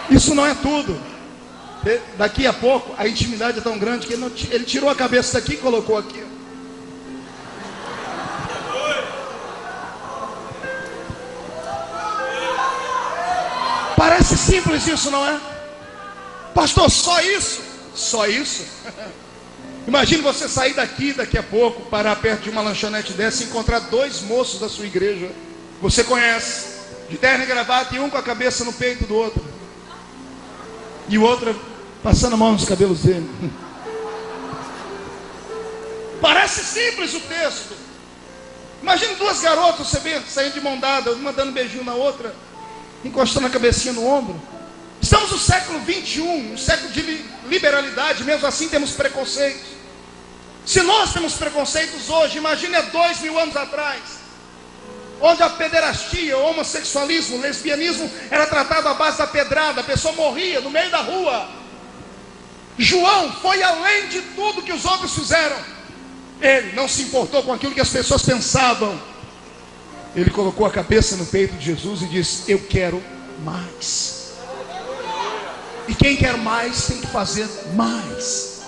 isso não é tudo. Daqui a pouco a intimidade é tão grande que ele tirou a cabeça daqui e colocou aqui. Parece simples isso, não é? Pastor, só isso? Só isso? Imagine você sair daqui daqui a pouco, parar perto de uma lanchonete dessa e encontrar 2 moços da sua igreja. Você conhece, de terno e gravata, e um com a cabeça no peito do outro, e o outro passando a mão nos cabelos dele. Parece simples o texto. Imagine 2 garotas saindo de mão dada, uma dando um beijinho na outra, encostando a cabecinha no ombro. Estamos no século 21, um século de liberalidade, mesmo assim temos preconceitos. Se nós temos preconceitos hoje, imagine há 2000 anos atrás, onde a pederastia, o homossexualismo, o lesbianismo era tratado à base da pedrada, a pessoa morria no meio da rua. João foi além de tudo que os outros fizeram. Ele não se importou com aquilo que as pessoas pensavam. Ele colocou a cabeça no peito de Jesus e disse: eu quero mais. E quem quer mais tem que fazer mais.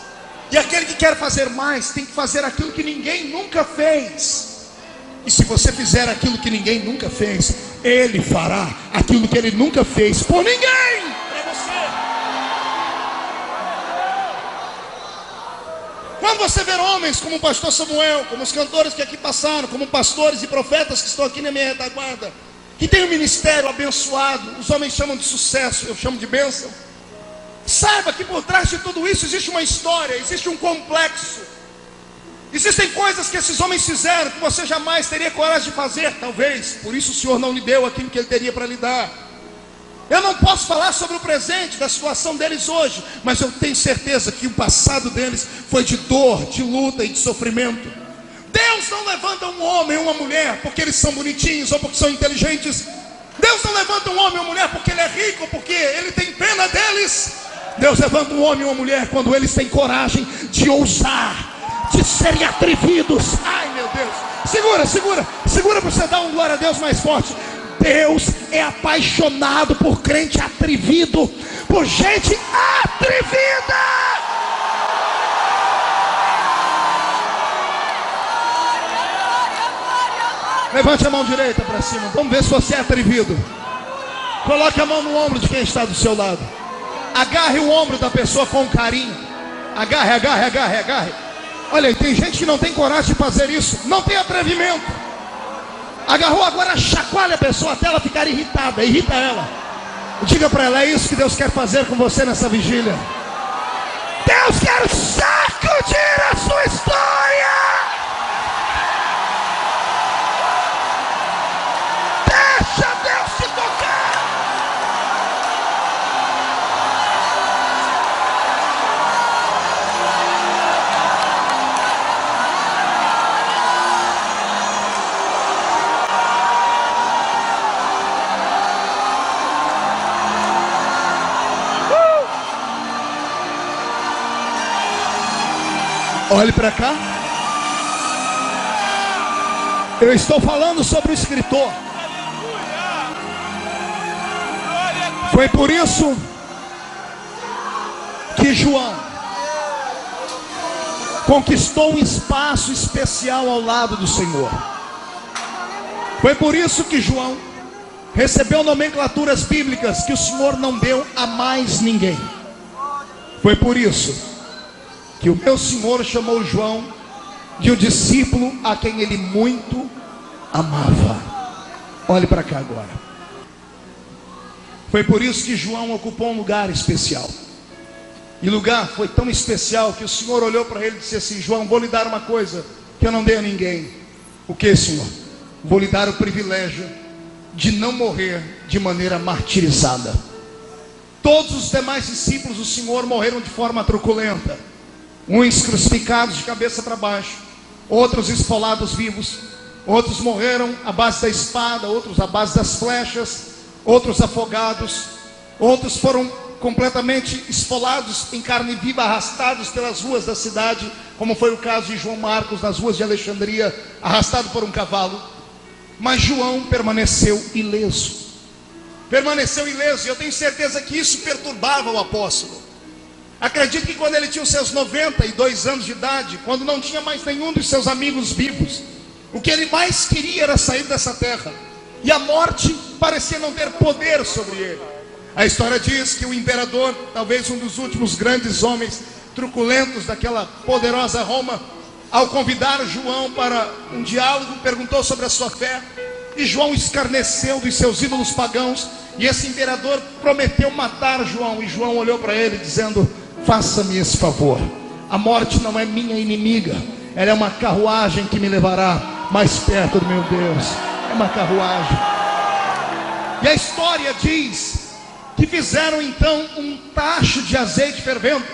E aquele que quer fazer mais tem que fazer aquilo que ninguém nunca fez. E se você fizer aquilo que ninguém nunca fez, Ele fará aquilo que Ele nunca fez por ninguém para você. Quando você ver homens como o pastor Samuel, como os cantores que aqui passaram, como pastores e profetas que estão aqui na minha retaguarda, que tem um ministério abençoado, os homens chamam de sucesso, eu chamo de bênção. Saiba que por trás de tudo isso existe uma história, existe um complexo. Existem coisas que esses homens fizeram que você jamais teria coragem de fazer, talvez. Por isso o Senhor não lhe deu aquilo que Ele teria para lhe dar. Eu não posso falar sobre o presente, da situação deles hoje, mas eu tenho certeza que o passado deles foi de dor, de luta e de sofrimento. Deus não levanta um homem ou uma mulher porque eles são bonitinhos ou porque são inteligentes. Deus não levanta um homem ou uma mulher porque ele é rico ou porque ele tem pena deles. Deus levanta um homem ou uma mulher quando eles têm coragem de ousar, de serem atrevidos. Ai, meu Deus. Segura para você dar um glória a Deus mais forte. Deus é apaixonado por crente atrevido, por gente atrevida. Levante a mão direita para cima. Vamos ver se você é atrevido. Coloque a mão no ombro de quem está do seu lado. Agarre o ombro da pessoa com carinho. Agarre. Olha aí, tem gente que não tem coragem de fazer isso. Não tem atrevimento. Agarrou, agora chacoalha a pessoa até ela ficar irritada. Irrita ela. Diga para ela: é isso que Deus quer fazer com você nessa vigília. Deus quer sacudir a sua história. Deixa Deus te tocar. Olhe para cá. Eu estou falando sobre o escritor. Foi por isso que João conquistou um espaço especial ao lado do Senhor. Foi por isso que João recebeu nomenclaturas bíblicas que o Senhor não deu a mais ninguém. Foi por isso que o meu Senhor chamou João de um discípulo a quem Ele muito amava. Olhe para cá agora. Foi por isso que João ocupou um lugar especial. E o lugar foi tão especial que o Senhor olhou para ele e disse assim: João, vou lhe dar uma coisa que eu não dei a ninguém. O que, Senhor? Vou lhe dar o privilégio de não morrer de maneira martirizada. Todos os demais discípulos do Senhor morreram de forma truculenta. Uns crucificados de cabeça para baixo, outros esfolados vivos, outros morreram à base da espada, outros à base das flechas, outros afogados, outros foram completamente esfolados em carne viva, arrastados pelas ruas da cidade, como foi o caso de João Marcos nas ruas de Alexandria, arrastado por um cavalo. Mas João permaneceu ileso. E eu tenho certeza que isso perturbava o apóstolo. Acredito que quando ele tinha os seus 92 anos de idade, quando não tinha mais nenhum dos seus amigos vivos, o que ele mais queria era sair dessa terra. E a morte parecia não ter poder sobre ele. A história diz que o imperador, talvez um dos últimos grandes homens truculentos daquela poderosa Roma, ao convidar João para um diálogo, perguntou sobre a sua fé. E João escarneceu dos seus ídolos pagãos. E esse imperador prometeu matar João. E João olhou para ele dizendo: faça-me esse favor. A morte não é minha inimiga. Ela é uma carruagem que me levará mais perto do meu Deus. É uma carruagem. E a história diz que fizeram então um tacho de azeite fervendo.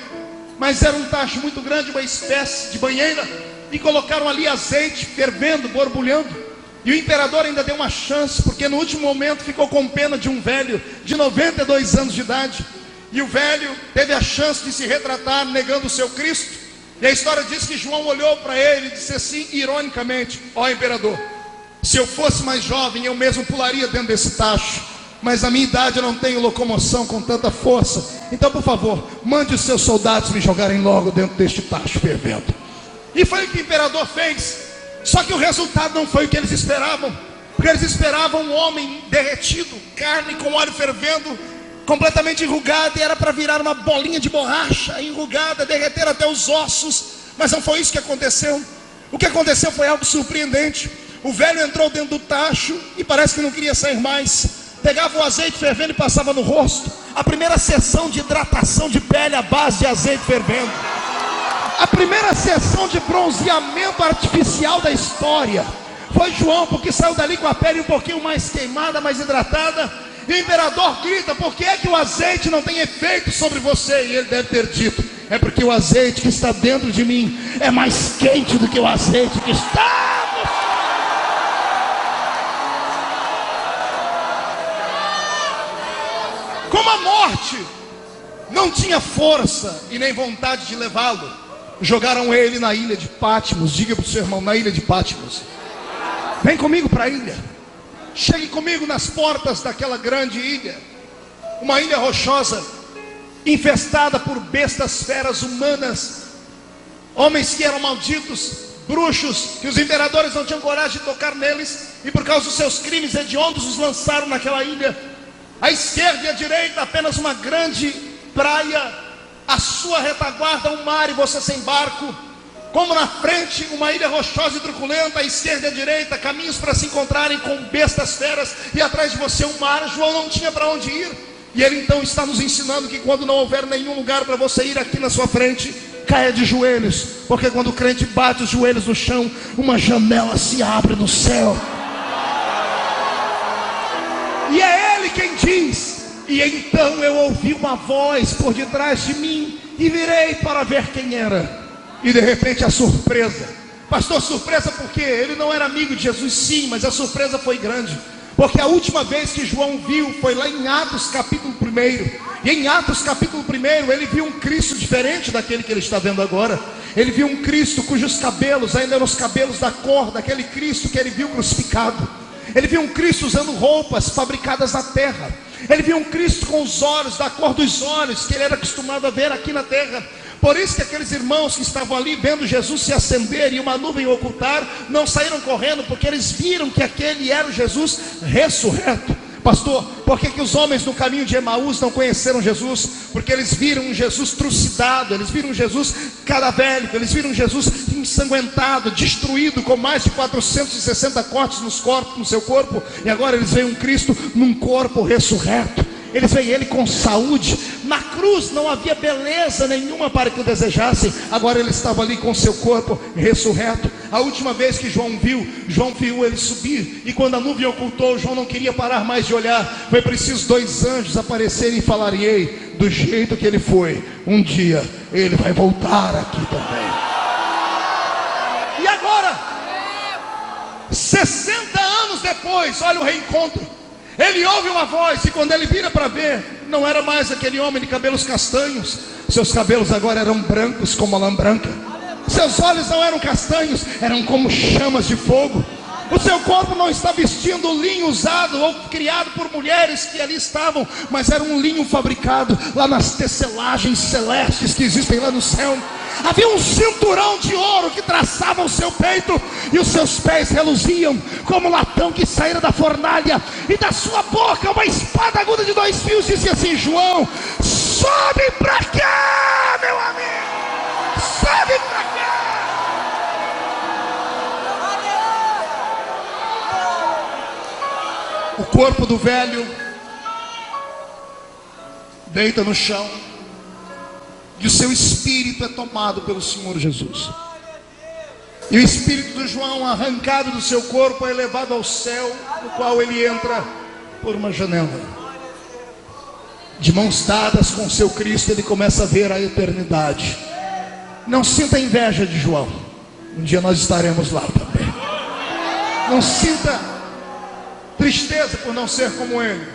Mas era um tacho muito grande, uma espécie de banheira. E colocaram ali azeite fervendo, borbulhando. E o imperador ainda deu uma chance, porque no último momento ficou com pena de um velho de 92 anos de idade. E o velho teve a chance de se retratar negando o seu Cristo. E a história diz que João olhou para ele e disse assim, ironicamente: ó imperador, Se eu fosse mais jovem, eu mesmo pularia dentro desse tacho, mas na minha idade eu não tenho locomoção com tanta força. Então, por favor, mande os seus soldados me jogarem logo dentro deste tacho fervendo. E foi o que o imperador fez. Só que o resultado não foi o que eles esperavam, porque eles esperavam um homem derretido, carne com óleo fervendo, completamente enrugada, e era para virar uma bolinha de borracha enrugada, derreter até os ossos. Mas não foi isso que aconteceu. O que aconteceu foi algo surpreendente. O velho entrou dentro do tacho e parece que não queria sair mais. Pegava o azeite fervendo e passava no rosto. A primeira sessão de hidratação de pele à base de azeite fervendo. A primeira sessão de bronzeamento artificial da história foi João, porque saiu dali com a pele um pouquinho mais queimada, mais hidratada. E o imperador grita: por que é que o azeite não tem efeito sobre você? E ele deve ter dito: é porque o azeite que está dentro de mim é mais quente do que o azeite que está. Como a morte não tinha força e nem vontade de levá-lo, jogaram ele na ilha de Patmos. Diga para o seu irmão: na ilha de Patmos. Vem comigo para a ilha. Chegue comigo nas portas daquela grande ilha. Uma ilha rochosa, infestada por bestas feras humanas, homens que eram malditos, bruxos, que os imperadores não tinham coragem de tocar neles, e por causa dos seus crimes hediondos os lançaram naquela ilha. À esquerda e à direita apenas uma grande praia, à sua retaguarda um mar e você sem barco. Como na frente uma ilha rochosa e truculenta, à esquerda e à direita caminhos para se encontrarem com bestas feras, e atrás de você um mar. João não tinha para onde ir, e ele então está nos ensinando que quando não houver nenhum lugar para você ir aqui na sua frente, caia de joelhos, porque quando o crente bate os joelhos no chão, uma janela se abre no céu. E é ele quem diz: e então eu ouvi uma voz por detrás de mim, e virei para ver quem era. E de repente a surpresa. Pastor, surpresa porque ele não era amigo de Jesus, sim, mas a surpresa foi grande. Porque a última vez que João viu foi lá em Atos capítulo 1. E em Atos capítulo 1 ele viu um Cristo diferente daquele que ele está vendo agora. Ele viu um Cristo cujos cabelos ainda eram os cabelos da cor daquele Cristo que ele viu crucificado. Ele viu um Cristo usando roupas fabricadas na terra. Ele viu um Cristo com os olhos da cor dos olhos que ele era acostumado a ver aqui na terra. Por isso que aqueles irmãos que estavam ali vendo Jesus se acender e uma nuvem ocultar, não saíram correndo, porque eles viram que aquele era o Jesus ressurreto. Pastor, por que os homens no caminho de Emaús não conheceram Jesus? Porque eles viram um Jesus trucidado, eles viram um Jesus cadavérico, eles viram um Jesus ensanguentado, destruído, com mais de 460 cortes no seu corpo. E agora eles veem um Cristo num corpo ressurreto. Eles veem ele com saúde. Na cruz não havia beleza nenhuma para que o desejassem. Agora ele estava ali com seu corpo ressurreto. A última vez que João viu ele subir. E quando a nuvem ocultou, João não queria parar mais de olhar. Foi preciso 2 anjos aparecerem e falarem: ei, do jeito que ele foi, um dia ele vai voltar aqui também. E agora, 60 anos depois, olha o reencontro. Ele ouve uma voz, e quando ele vira para ver, não era mais aquele homem de cabelos castanhos. Seus cabelos agora eram brancos como a lã branca. Seus olhos não eram castanhos, eram como chamas de fogo. O seu corpo não está vestindo linho usado ou criado por mulheres que ali estavam, mas era um linho fabricado lá nas tecelagens celestes que existem lá no céu. Havia um cinturão de ouro que traçava o seu peito, e os seus pés reluziam como latão que saíra da fornalha, e da sua boca uma espada aguda de 2 fios dizia assim: João, sobe pra cá, meu amigo, sobe pra cá. O corpo do velho deita no chão, e o seu espírito é tomado pelo Senhor Jesus. E o espírito do João, arrancado do seu corpo, é levado ao céu, no qual ele entra por uma janela. De mãos dadas com seu Cristo, ele começa a ver a eternidade. Não sinta inveja de João, um dia nós estaremos lá também. Não sinta tristeza por não ser como ele,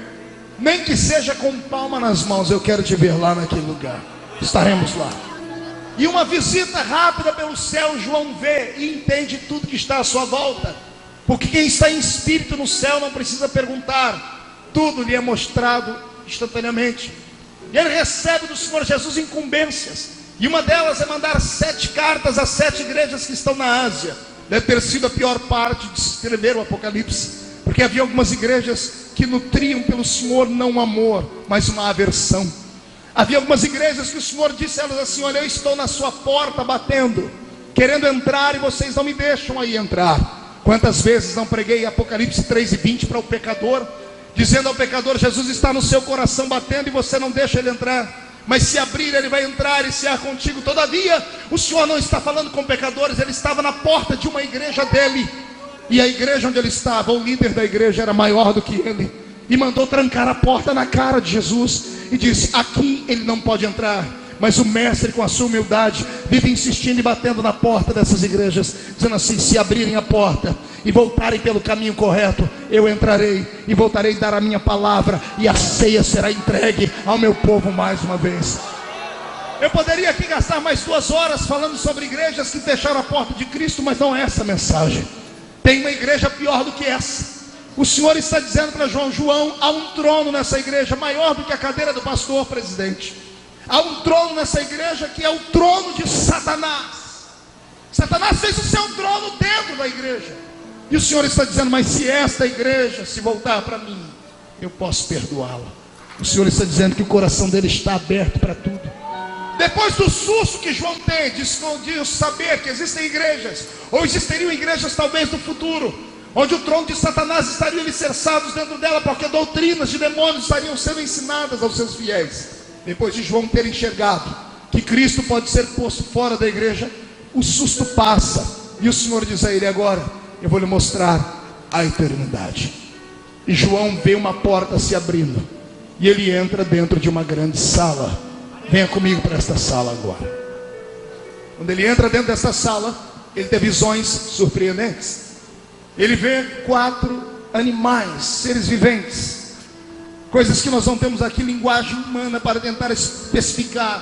nem que seja com palma nas mãos. Eu quero te ver lá naquele lugar, estaremos lá. E uma visita rápida pelo céu, João vê e entende tudo que está à sua volta. Porque quem está em espírito no céu não precisa perguntar, tudo lhe é mostrado instantaneamente. E ele recebe do Senhor Jesus incumbências, e uma delas é mandar 7 cartas às 7 igrejas que estão na Ásia. Deve ter sido a pior parte de escrever o Apocalipse, porque havia algumas igrejas que nutriam pelo Senhor não um amor, mas uma aversão. Havia algumas igrejas que o Senhor disse a elas assim: olha, eu estou na sua porta batendo, querendo entrar, e vocês não me deixam aí entrar. Quantas vezes não preguei Apocalipse 3:20 para o pecador, dizendo ao pecador: Jesus está no seu coração batendo e você não deixa ele entrar. Mas se abrir, ele vai entrar e cear contigo. Todavia, o Senhor não está falando com pecadores, ele estava na porta de uma igreja dele. E a igreja onde ele estava, o líder da igreja era maior do que ele, e mandou trancar a porta na cara de Jesus, e disse: aqui ele não pode entrar. Mas o mestre, com a sua humildade, vive insistindo e batendo na porta dessas igrejas, dizendo assim: se abrirem a porta e voltarem pelo caminho correto, eu entrarei e voltarei a dar a minha palavra, e a ceia será entregue ao meu povo mais uma vez. Eu poderia aqui gastar mais 2 horas falando sobre igrejas que fecharam a porta de Cristo, mas não é essa a mensagem. Tem uma igreja pior do que essa. O Senhor está dizendo para João: João, há um trono nessa igreja maior do que a cadeira do pastor presidente. Há um trono nessa igreja que é o trono de Satanás. Satanás fez o seu trono dentro da igreja. E o Senhor está dizendo: mas se esta igreja se voltar para mim, eu posso perdoá-la. O Senhor está dizendo que o coração dele está aberto para tudo. Depois do susto que João tem de saber que existem igrejas, ou existiriam igrejas talvez no futuro, onde o trono de Satanás estaria alicerçados dentro dela, porque doutrinas de demônios estariam sendo ensinadas aos seus fiéis. Depois de João ter enxergado que Cristo pode ser posto fora da igreja, o susto passa, e o Senhor diz a ele: agora eu vou lhe mostrar a eternidade. E João vê uma porta se abrindo, e ele entra dentro de uma grande sala. Venha comigo para esta sala agora. Quando ele entra dentro dessa sala, ele tem visões surpreendentes. Ele vê 4 animais, seres viventes, coisas que nós não temos aqui linguagem humana para tentar especificar.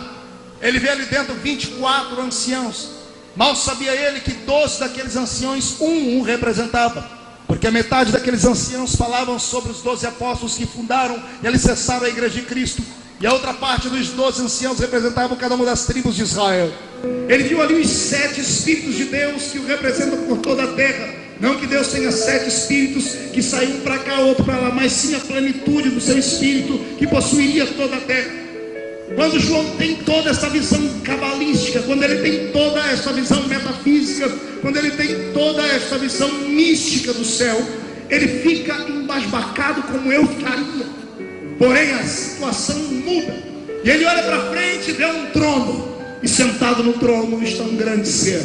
Ele vê ali dentro 24 anciãos. Mal sabia ele que 12 daqueles anciãos, um representava, porque a metade daqueles anciãos falavam sobre os 12 apóstolos que fundaram e alicerçaram a igreja de Cristo, e a outra parte dos 12 anciãos representavam cada uma das tribos de Israel. Ele viu ali os 7 Espíritos de Deus que o representam por toda a terra. Não que Deus tenha 7 Espíritos que saem um para cá, outro para lá, mas sim a plenitude do seu Espírito que possuiria toda a terra. Quando João tem toda essa visão cabalística, quando ele tem toda essa visão metafísica, quando ele tem toda essa visão mística do céu, ele fica embasbacado como eu ficaria. Porém a situação muda, e ele olha para frente e vê um trono, e sentado no trono está um grande ser,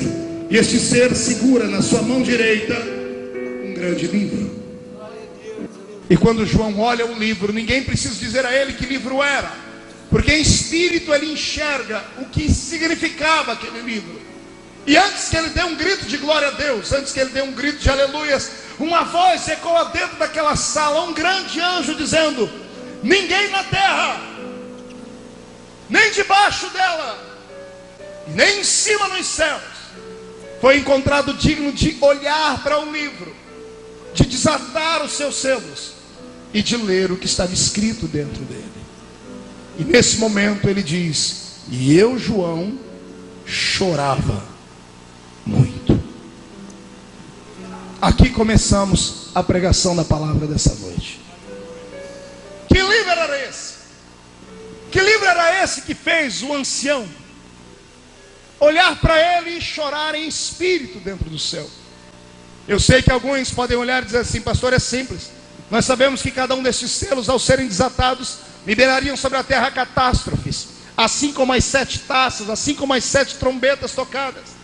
e este ser segura na sua mão direita um grande livro. E quando João olha o livro, ninguém precisa dizer a ele que livro era, porque em espírito ele enxerga o que significava aquele livro. E antes que ele dê um grito de glória a Deus, antes que ele dê um grito de aleluias, uma voz ecoa dentro daquela sala, um grande anjo dizendo: ninguém na terra, nem debaixo dela, nem em cima nos céus, foi encontrado digno de olhar para o livro, de desatar os seus selos e de ler o que estava escrito dentro dele. E nesse momento ele diz: e eu, João, chorava muito. Aqui começamos a pregação da palavra dessa noite. Que livro era esse? Que livro era esse que fez o ancião olhar para ele e chorar em espírito dentro do céu? Eu sei que alguns podem olhar e dizer assim: pastor, é simples. Nós sabemos que cada um desses selos, ao serem desatados, liberariam sobre a terra catástrofes, assim como as 7 taças, assim como as 7 trombetas tocadas.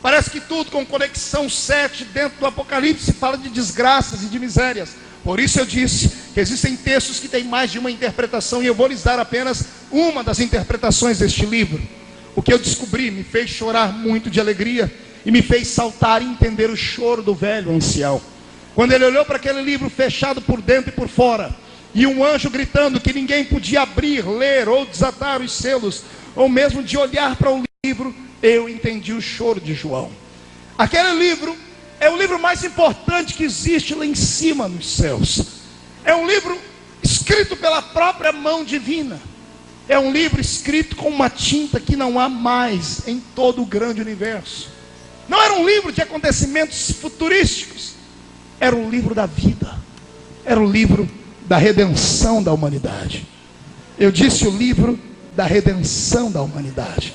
Parece que tudo com conexão 7 dentro do Apocalipse fala de desgraças e de misérias. Por isso eu disse que existem textos que têm mais de uma interpretação, e eu vou lhes dar apenas uma das interpretações deste livro. O que eu descobri me fez chorar muito de alegria, e me fez saltar e entender o choro do velho ancião. Quando ele olhou para aquele livro fechado por dentro e por fora, e um anjo gritando que ninguém podia abrir, ler ou desatar os selos, ou mesmo de olhar para o livro, eu entendi o choro de João. Aquele livro É o livro mais importante que existe lá em cima nos céus. É um livro escrito pela própria mão divina. É um livro escrito com uma tinta que não há mais em todo o grande universo. Não era um livro de acontecimentos futurísticos. Era um livro da vida. Era o livro da redenção da humanidade. Eu disse o livro da redenção da humanidade.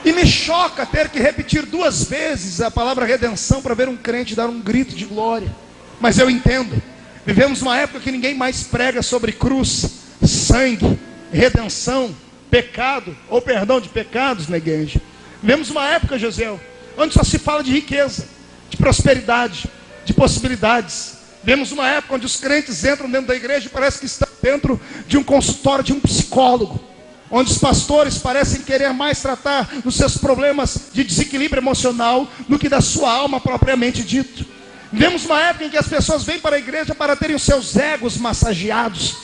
E me choca ter que repetir 2 vezes a palavra redenção para ver um crente dar um grito de glória. Mas eu entendo. Vivemos uma época que ninguém mais prega sobre cruz, sangue, redenção, pecado, ou perdão de pecados na igreja. Vivemos uma época, José, onde só se fala de riqueza, de prosperidade, de possibilidades. Vivemos uma época onde os crentes entram dentro da igreja e parece que estão dentro de um consultório de um psicólogo, onde os pastores parecem querer mais tratar dos seus problemas de desequilíbrio emocional do que da sua alma propriamente dito. Vivemos uma época em que as pessoas vêm para a igreja para terem os seus egos massageados.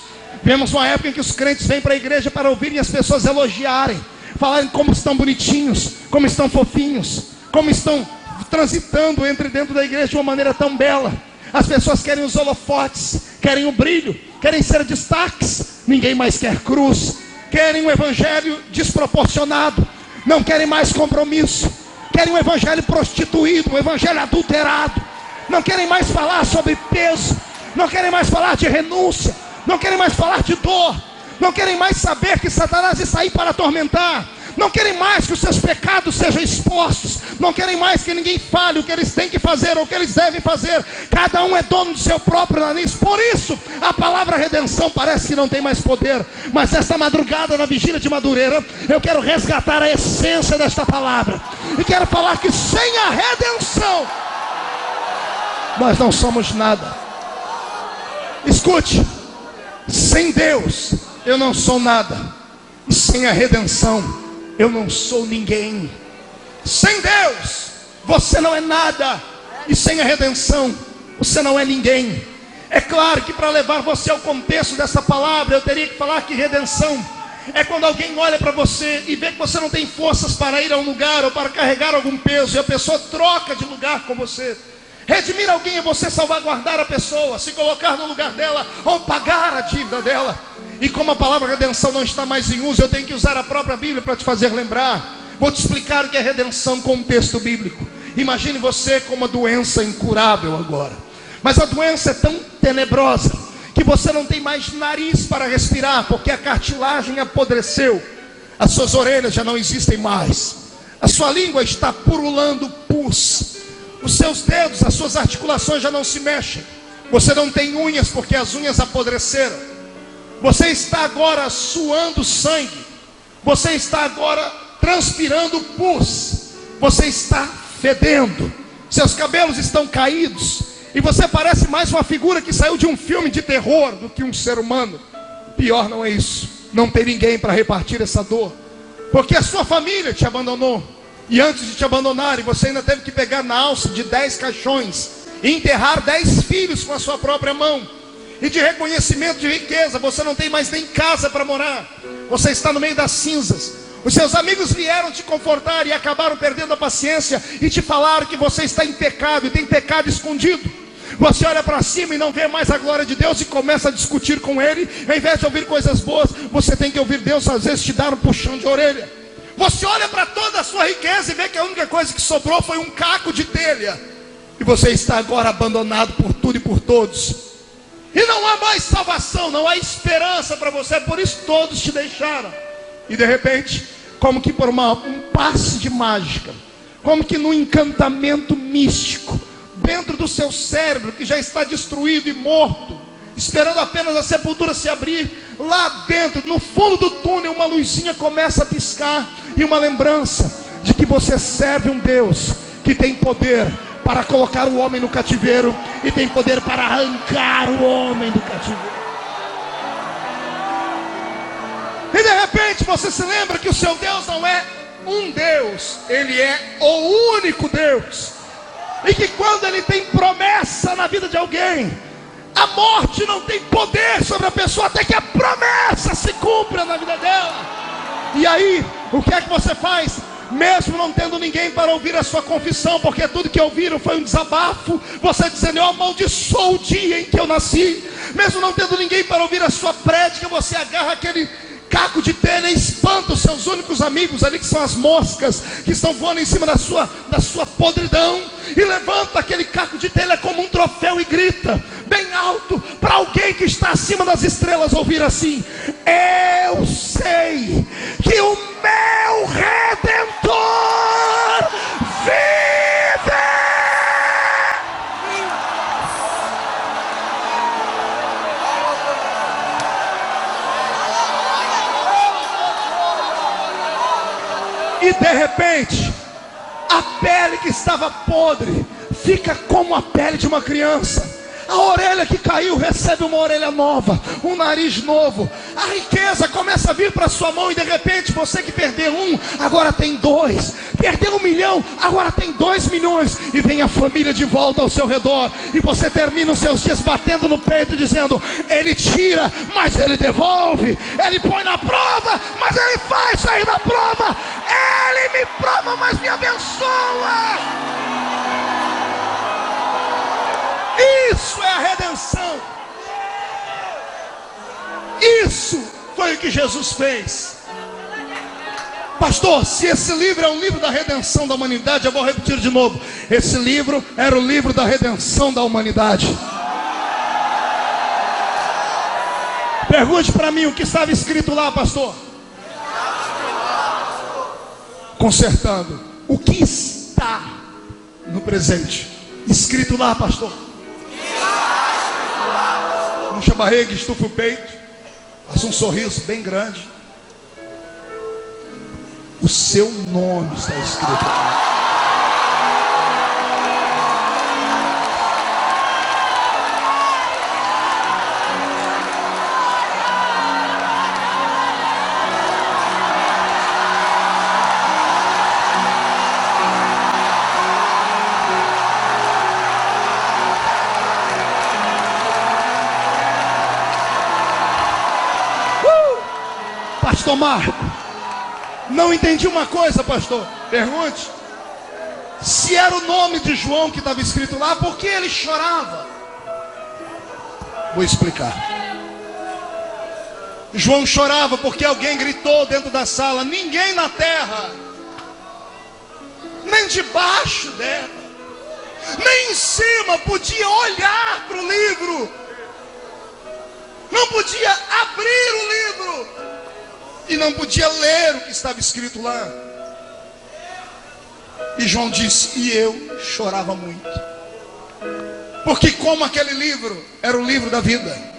Vivemos uma época em que os crentes vêm para a igreja para ouvirem as pessoas elogiarem, falarem como estão bonitinhos, como estão fofinhos, como estão transitando dentro da igreja de uma maneira tão bela. As pessoas querem os holofotes, querem o brilho, querem ser destaques. Ninguém mais quer cruz. Querem um evangelho desproporcionado, não querem mais compromisso, querem um evangelho prostituído, um evangelho adulterado. Não querem mais falar sobre peso, não querem mais falar de renúncia, não querem mais falar de dor, não querem mais saber que Satanás está aí para atormentar, não querem mais que os seus pecados sejam expostos, não querem mais que ninguém fale o que eles têm que fazer ou o que eles devem fazer. Cada um é dono do seu próprio nariz. Por isso a palavra redenção parece que não tem mais poder. Mas esta madrugada, na vigília de Madureira, eu quero resgatar a essência desta palavra e quero falar que sem a redenção nós não somos nada. Escute, sem Deus eu não sou nada, e sem a redenção eu não sou ninguém. Sem Deus você não é nada, e sem a redenção você não é ninguém. É claro que para levar você ao contexto dessa palavra, eu teria que falar que redenção é quando alguém olha para você e vê que você não tem forças para ir a um lugar ou para carregar algum peso, e a pessoa troca de lugar com você. Redimir alguém é você salvaguardar a pessoa, se colocar no lugar dela ou pagar a dívida dela. E como a palavra redenção não está mais em uso, eu tenho que usar a própria Bíblia para te fazer lembrar. Vou te explicar o que é redenção com um texto bíblico. Imagine você com uma doença incurável agora, mas a doença é tão tenebrosa que você não tem mais nariz para respirar, porque a cartilagem apodreceu. As suas orelhas já não existem mais, a sua língua está purulando pus, os seus dedos, as suas articulações já não se mexem. Você não tem unhas porque as unhas apodreceram. Você está agora suando sangue. Você está agora transpirando pus. Você está fedendo. Seus cabelos estão caídos. E você parece mais uma figura que saiu de um filme de terror do que um ser humano. Pior não é isso. Não tem ninguém para repartir essa dor, porque a sua família te abandonou. E antes de te abandonarem, você ainda teve que pegar na alça de 10 caixões e enterrar 10 filhos com a sua própria mão. E de reconhecimento de riqueza, você não tem mais nem casa para morar. Você está no meio das cinzas. Os seus amigos vieram te confortar e acabaram perdendo a paciência e te falaram que você está em pecado e tem pecado escondido. Você olha para cima e não vê mais a glória de Deus e começa a discutir com Ele. Ao invés de ouvir coisas boas, você tem que ouvir Deus às vezes te dar um puxão de orelha. Você olha para toda a sua riqueza e vê que a única coisa que sobrou foi um caco de telha. E você está agora abandonado por tudo e por todos. E não há mais salvação, não há esperança para você. Por isso todos te deixaram. E de repente, como que por um passe de mágica, como que num encantamento místico, dentro do seu cérebro que já está destruído e morto, esperando apenas a sepultura se abrir, lá dentro, no fundo do túnel, uma luzinha começa a piscar, e uma lembrança de que você serve um Deus que tem poder para colocar o homem no cativeiro e tem poder para arrancar o homem do cativeiro. E de repente você se lembra que o seu Deus não é um Deus, Ele é o único Deus. E que quando Ele tem promessa na vida de alguém, a morte não tem poder sobre a pessoa até que a promessa se cumpra na vida dela. E aí, o que é que você faz? mesmo não tendo ninguém para ouvir a sua confissão, porque tudo que ouviram foi um desabafo, você dizendo: eu amaldiçoo o dia em que eu nasci. Mesmo não tendo ninguém para ouvir a sua prédica, você agarra aquele caco de telha e espanta os seus únicos amigos ali, que são as moscas que estão voando em cima da sua podridão, e levanta aquele caco de telha como um troféu e grita bem alto para alguém que está acima das estrelas ouvir assim: eu sei que o meu Redentor vive. E de repente, a pele que estava podre fica como a pele de uma criança. A orelha que caiu recebe uma orelha nova, um nariz novo. A riqueza começa a vir para sua mão, e de repente você que perdeu um, agora tem dois. Perdeu 1 milhão, agora tem 2 milhões. E vem a família de volta ao seu redor, e você termina os seus dias batendo no peito, dizendo: ele tira, mas ele devolve. Ele põe na prova, mas ele faz sair da prova. Ele me prova, mas me abençoa. Isso é a redenção. Isso foi o que Jesus fez. Pastor, se esse livro é um livro da redenção da humanidade, eu vou repetir de novo: esse livro era o livro da redenção da humanidade. Pergunte para mim o que estava escrito lá, pastor. Consertando o que está no presente escrito lá, pastor. Puxa a barriga, estufa o peito, faça um sorriso bem grande. O seu nome está escrito aqui. Pastor Marco, não entendi uma coisa, pastor. Pergunte. Se era o nome de João que estava escrito lá, por que ele chorava? Vou explicar. João chorava porque alguém gritou dentro da sala: ninguém na terra, nem debaixo dela, nem em cima podia olhar para o livro, não podia abrir o livro, e não podia ler o que estava escrito lá. E João disse: e eu chorava muito, porque como aquele livro era o livro da vida,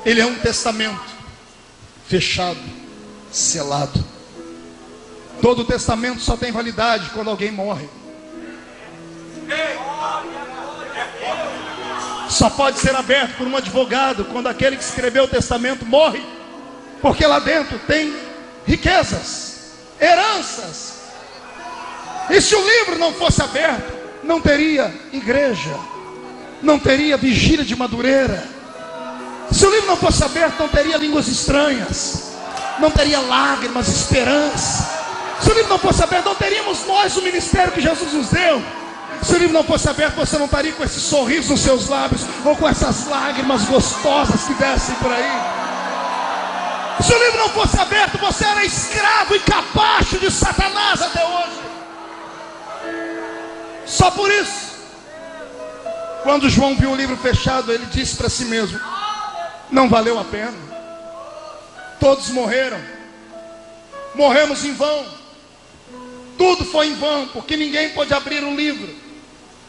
ele é um testamento fechado, selado. Todo testamento só tem validade quando alguém morre. Só pode ser aberto por um advogado quando aquele que escreveu o testamento morre, porque lá dentro tem riquezas, heranças. E se o livro não fosse aberto, não teria igreja, não teria vigília de Madureira. Se o livro não fosse aberto, não teria línguas estranhas, não teria lágrimas, esperança. Se o livro não fosse aberto, não teríamos nós o ministério que Jesus nos deu. Se o livro não fosse aberto, você não estaria com esse sorriso nos seus lábios, ou com essas lágrimas gostosas que descem por aí. Se o livro não fosse aberto, você era escravo e capacho de Satanás até hoje. Só por isso, quando João viu o livro fechado, ele disse para si mesmo: não valeu a pena. Todos morreram, morremos em vão. Tudo foi em vão, porque ninguém pôde abrir o livro.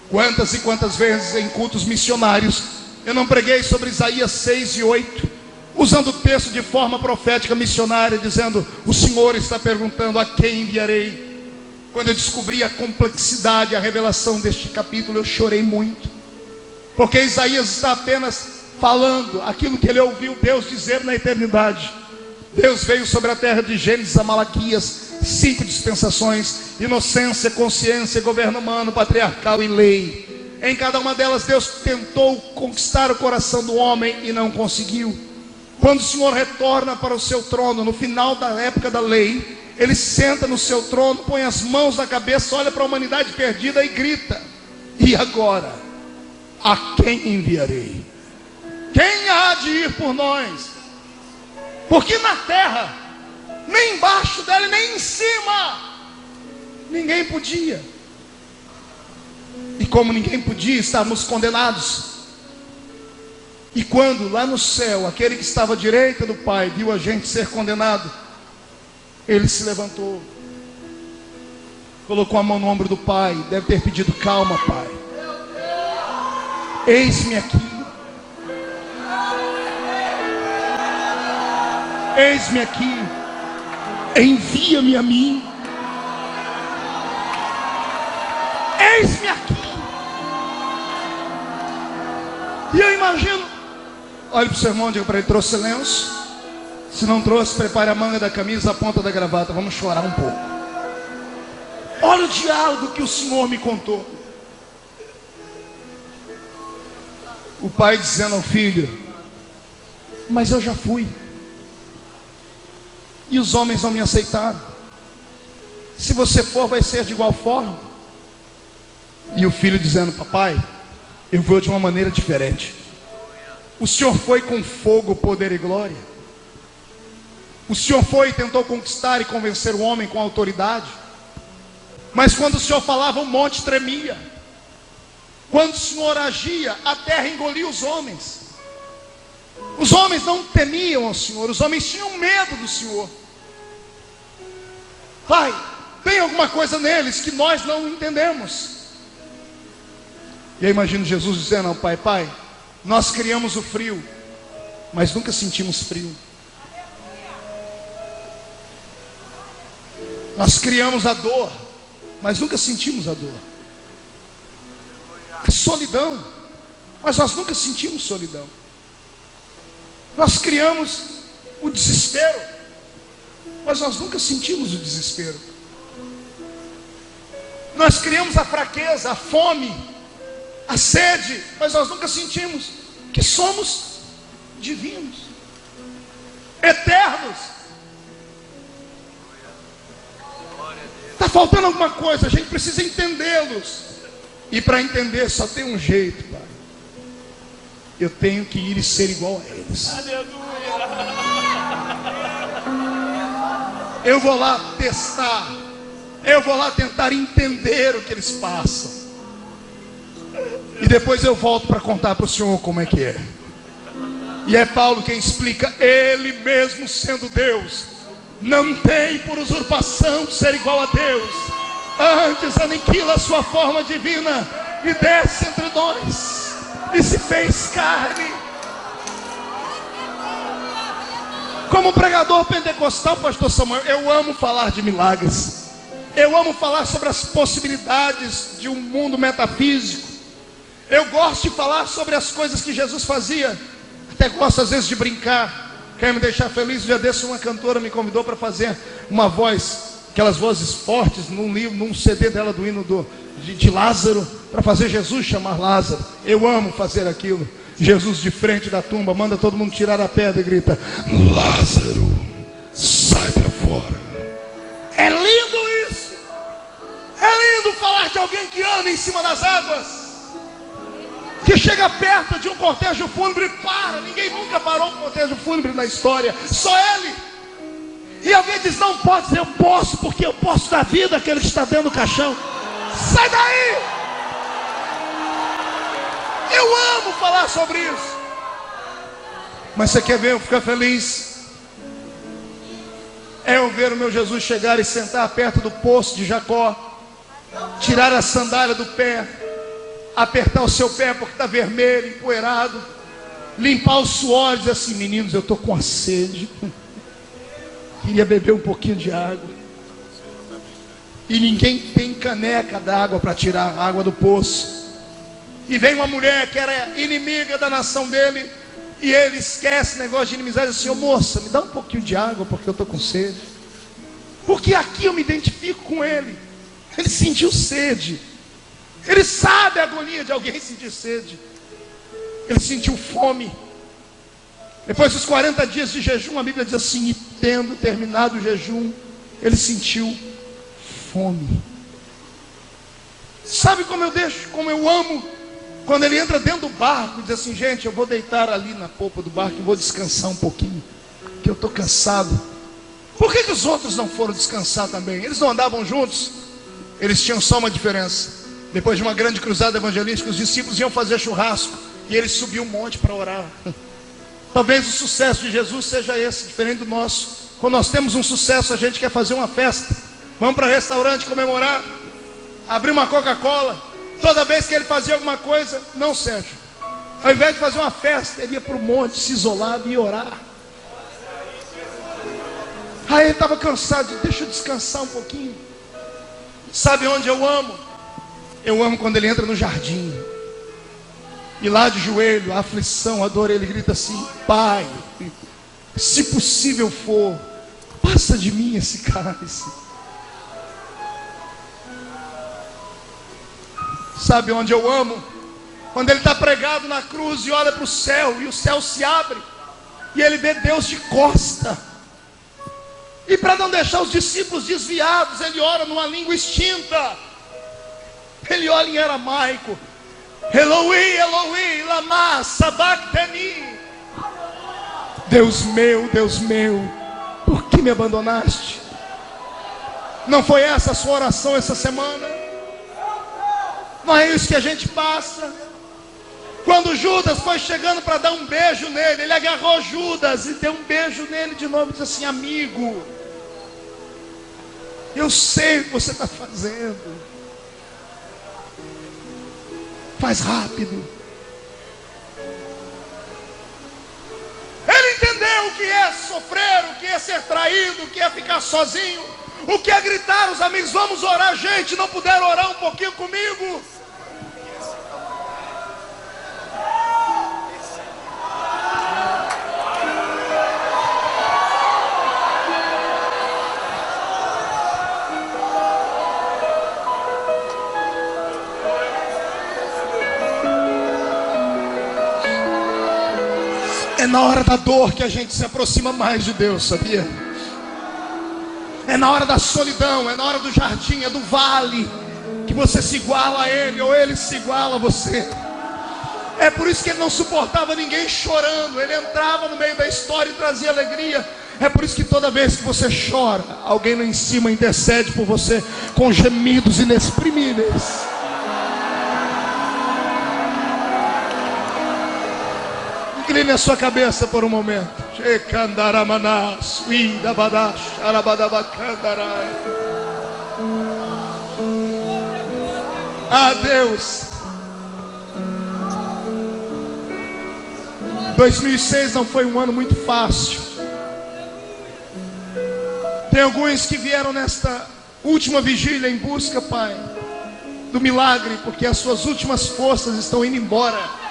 Quantas e quantas vezes em cultos missionários eu não preguei sobre Isaías 6 e 8, usando o texto de forma profética missionária, dizendo: o Senhor está perguntando a quem enviarei. Quando eu descobri a complexidade e a revelação deste capítulo, eu chorei muito, porque Isaías está apenas falando aquilo que ele ouviu Deus dizer na eternidade. Deus veio sobre a terra de Gênesis a Malaquias, 5 dispensações: inocência, consciência, governo humano, patriarcal e lei. Em cada uma delas Deus tentou conquistar o coração do homem e não conseguiu. Quando o Senhor retorna para o seu trono, no final da época da lei, Ele senta no seu trono, põe as mãos na cabeça, olha para a humanidade perdida e grita: e agora? A quem enviarei? Quem há de ir por nós? Porque na terra, nem embaixo dela, nem em cima, ninguém podia. E como ninguém podia, estávamos condenados. E quando lá no céu, aquele que estava à direita do Pai viu a gente ser condenado, ele se levantou, colocou a mão no ombro do Pai, deve ter pedido: calma, Pai, eis-me aqui, eis-me aqui, envia-me a mim, eis-me aqui. E eu imagino, olhe para o seu irmão, diga para ele: trouxe lenço? Se não trouxe, prepare a manga da camisa, a ponta da gravata, vamos chorar um pouco. Olha o diálogo que o Senhor me contou. O pai dizendo ao filho: mas eu já fui, e os homens não me aceitaram. Se você for, vai ser de igual forma. E o filho dizendo: papai, eu vou de uma maneira diferente. O Senhor foi com fogo, poder e glória. O Senhor foi e tentou conquistar e convencer o homem com autoridade. Mas quando o Senhor falava, o monte tremia. Quando o Senhor agia, a terra engolia os homens. Os homens não temiam ao Senhor, os homens tinham medo do Senhor. Pai, tem alguma coisa neles que nós não entendemos. E eu imagino Jesus dizendo ao Pai: Pai, nós criamos o frio, mas nunca sentimos frio. Nós criamos a dor, mas nunca sentimos a dor. A solidão, mas nós nunca sentimos solidão. Nós criamos o desespero, mas nós nunca sentimos o desespero. Nós criamos a fraqueza, a fome, a sede, mas nós nunca sentimos que somos divinos, eternos. Está faltando alguma coisa, a gente precisa entendê-los. E para entender só tem um jeito, Pai. Eu tenho que ir e ser igual a eles. Eu vou lá testar, eu vou lá tentar entender o que eles passam, e depois eu volto para contar para o Senhor como é que é. E é Paulo quem explica: ele mesmo sendo Deus, não tem por usurpação ser igual a Deus, antes aniquila a sua forma divina e desce entre nós e se fez carne. Como pregador pentecostal, pastor Samuel, eu amo falar de milagres, eu amo falar sobre as possibilidades de um mundo metafísico, eu gosto de falar sobre as coisas que Jesus fazia, até gosto às vezes de brincar. Quer me deixar feliz? Um dia desse uma cantora me convidou para fazer uma voz, aquelas vozes fortes, num livro, num CD dela do hino de Lázaro, para fazer Jesus chamar Lázaro. Eu amo fazer aquilo. Jesus de frente da tumba, manda todo mundo tirar a pedra e grita: Lázaro, sai para fora. É lindo isso. É lindo falar de alguém que anda em cima das águas, que chega perto de um cortejo fúnebre e para. Ninguém nunca parou um cortejo fúnebre na história, só ele. E alguém diz: não pode dizer: eu posso, porque eu posso dar vida àquele que está dentro do caixão. Sai daí! Eu amo falar sobre isso. Mas você quer ver eu ficar feliz? É eu ver o meu Jesus chegar e sentar perto do poço de Jacó, tirar a sandália do pé, apertar o seu pé porque está vermelho, empoeirado, limpar o suor e dizer assim: meninos, eu estou com a sede, queria beber um pouquinho de água. E ninguém tem caneca d'água para tirar a água do poço. E vem uma mulher que era inimiga da nação dele, e ele esquece o negócio de inimizade e diz assim: ô moça, me dá um pouquinho de água porque eu estou com sede. Porque aqui eu me identifico com ele. Ele sentiu sede. Ele sabe a agonia de alguém sentir sede. Ele sentiu fome. Depois dos 40 dias de jejum, a Bíblia diz assim: e tendo terminado o jejum, ele sentiu fome. Sabe como eu deixo, como eu amo, quando ele entra dentro do barco e diz assim: gente, eu vou deitar ali na polpa do barco e vou descansar um pouquinho, que eu estou cansado. Por que os outros não foram descansar também? Eles não andavam juntos? Eles tinham só uma diferença. Depois de uma grande cruzada evangelística, os discípulos iam fazer churrasco e ele subiu um monte para orar. Talvez o sucesso de Jesus seja esse, diferente do nosso. Quando nós temos um sucesso, a gente quer fazer uma festa. Vamos para restaurante comemorar, abrir uma Coca-Cola. Toda vez que ele fazia alguma coisa, não, Sérgio, ao invés de fazer uma festa, ele ia para o monte, se isolava e ia orar. Aí ele estava cansado, deixa eu descansar um pouquinho. Sabe onde eu amo? Eu amo quando ele entra no jardim. E lá de joelho, a aflição, a dor, ele grita assim: Pai, se possível for, passa de mim esse cálice. Sabe onde eu amo? Quando ele está pregado na cruz e olha para o céu, e o céu se abre, e ele vê Deus de costa. E para não deixar os discípulos desviados, ele ora numa língua extinta. Ele olha em aramaico: Eloi, Eloi, lama sabachthani. Deus meu, por que me abandonaste? Não foi essa a sua oração essa semana? Não é isso que a gente passa? Quando Judas foi chegando para dar um beijo nele, ele agarrou Judas e deu um beijo nele de novo e disse assim: amigo, eu sei o que você está fazendo, faz rápido. Ele entendeu o que é sofrer, o que é ser traído, o que é ficar sozinho, o que é gritar os amigos: vamos orar, gente, não puderam orar um pouquinho comigo? É na hora da dor que a gente se aproxima mais de Deus, sabia? É na hora da solidão, é na hora do jardim, é do vale, que você se iguala a Ele, ou Ele se iguala a você. É por isso que Ele não suportava ninguém chorando. Ele entrava no meio da história e trazia alegria. É por isso que toda vez que você chora, alguém lá em cima intercede por você com gemidos inexprimíveis. Incline a sua cabeça por um momento. Ah, Deus, 2006 não foi um ano muito fácil. Tem alguns que vieram nesta última vigília em busca, Pai, do milagre, porque as suas últimas forças estão indo embora.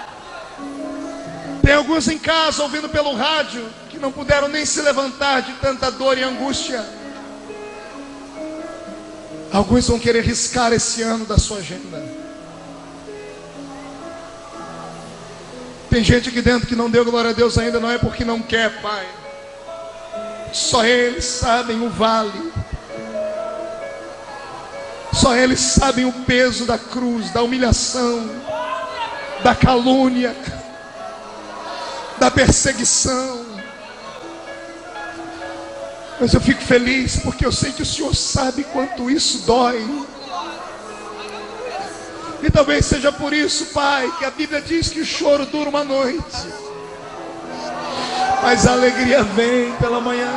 Tem alguns em casa ouvindo pelo rádio que não puderam nem se levantar de tanta dor e angústia. Alguns vão querer riscar esse ano da sua agenda. Tem gente aqui dentro que não deu glória a Deus ainda, não é porque não quer, Pai. Só eles sabem o vale. Só eles sabem o peso da cruz, da humilhação, da calúnia, da perseguição. Mas eu fico feliz porque eu sei que o Senhor sabe quanto isso dói. E talvez seja por isso, Pai, que a Bíblia diz que o choro dura uma noite, mas a alegria vem pela manhã.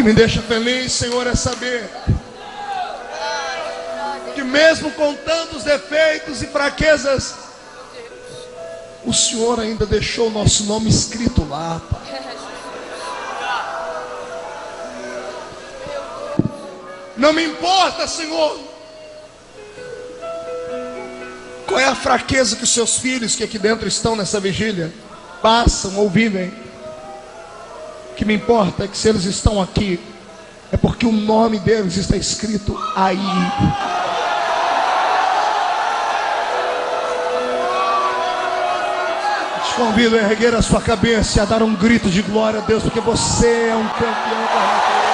me deixa feliz, Senhor, é saber que mesmo com tantos defeitos e fraquezas, o Senhor ainda deixou o nosso nome escrito lá, Pai. Não me importa, Senhor, qual é a fraqueza que os seus filhos que aqui dentro estão nessa vigília passam ou vivem. O que me importa é que se eles estão aqui, é porque o nome deles está escrito aí. Te convido a erguer a sua cabeça e a dar um grito de glória a Deus, porque você é um campeão da natureza.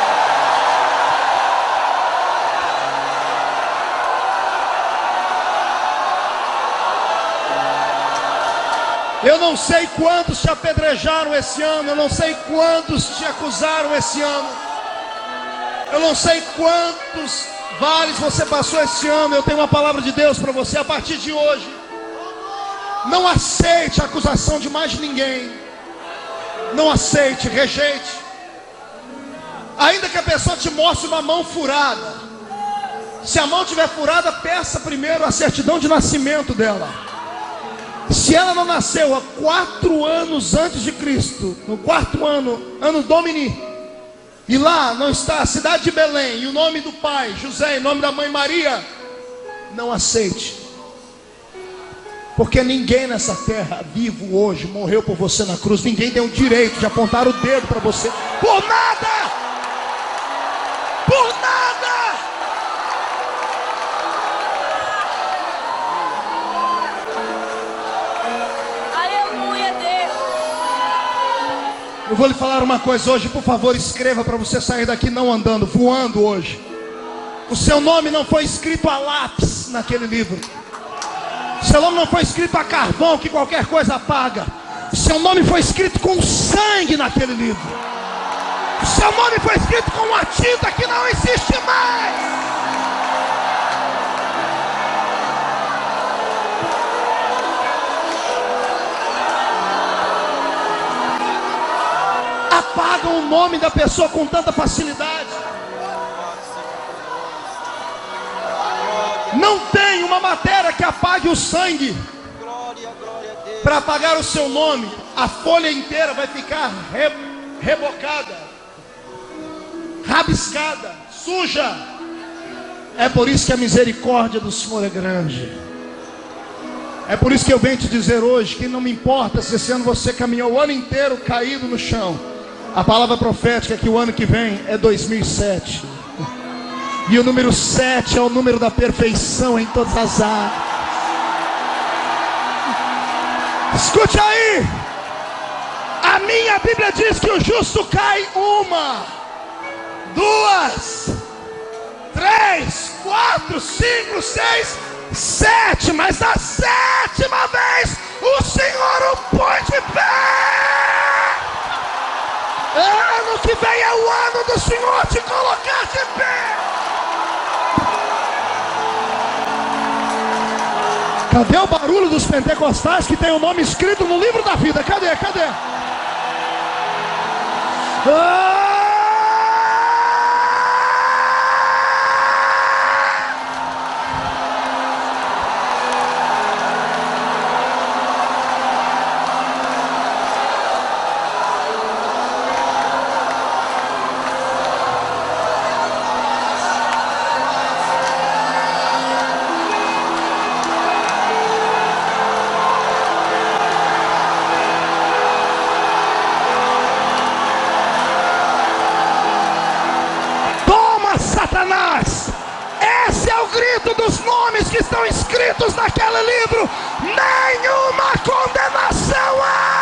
Eu não sei quantos te apedrejaram esse ano, eu não sei quantos te acusaram esse ano, eu não sei quantos vales você passou esse ano. Eu tenho uma palavra de Deus para você a partir de hoje. Não aceite a acusação de mais ninguém. Não aceite, rejeite. Ainda que a pessoa te mostre uma mão furada, se a mão estiver furada, peça primeiro a certidão de nascimento dela. Se ela não nasceu há 4 anos antes de Cristo, no 4º ano, ano Domini, e lá não está a cidade de Belém, e o nome do pai, José, e o nome da mãe, Maria, não aceite. Porque ninguém nessa terra, vivo hoje, morreu por você na cruz. Ninguém tem o direito de apontar o dedo para você, por nada! Por nada! Eu vou lhe falar uma coisa hoje, por favor, escreva para você sair daqui não andando, voando hoje. O seu nome não foi escrito a lápis naquele livro. O seu nome não foi escrito a carvão que qualquer coisa apaga. O seu nome foi escrito com sangue naquele livro. O seu nome foi escrito com uma tinta que não existe mais. Apagam o nome da pessoa com tanta facilidade. Não tem uma matéria que apague o sangue. Para apagar o seu nome, a folha inteira vai ficar rebocada, rabiscada, suja. É por isso que a misericórdia do Senhor é grande. É por isso que eu venho te dizer hoje que não me importa se esse ano você caminhou o ano inteiro caído no chão. A palavra profética é que o ano que vem é 2007. E o número 7 é o número da perfeição em todas as áreas. Escute aí. A minha Bíblia diz que o justo cai 1, 2, 3, 4, 5, 6, 7. Mas na 7ª vez o Senhor o põe de pé. Ano que vem é o ano do Senhor te colocar de pé. Cadê o barulho dos pentecostais que tem o nome escrito no livro da vida? Cadê? Satanás, esse é o grito dos nomes que estão escritos naquele livro. Nenhuma condenação há.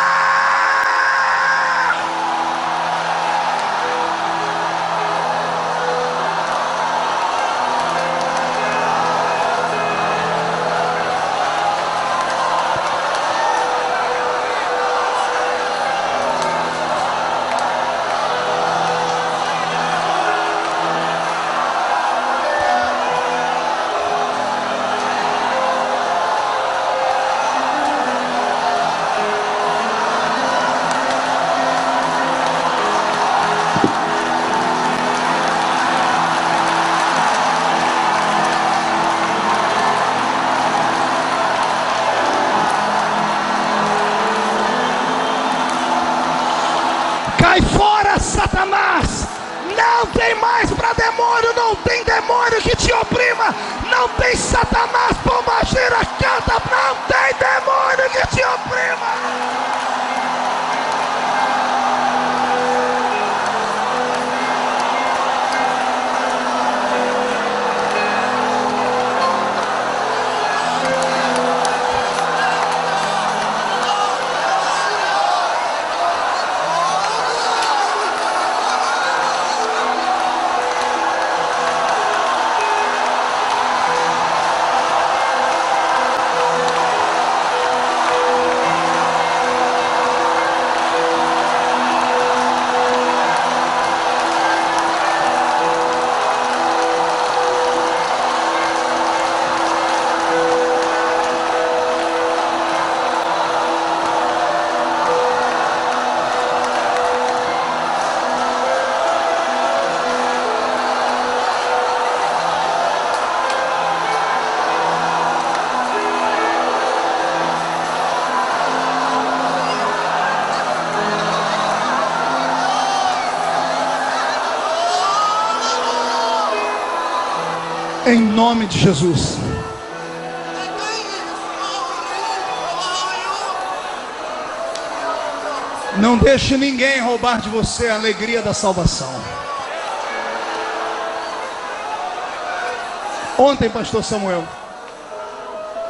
Não tem mais para demônio, não tem demônio que te oprima, não tem Satanás, pombagira, canta, não tem demônio que te oprima. Em nome de Jesus. Não deixe ninguém roubar de você a alegria da salvação. Ontem, pastor Samuel,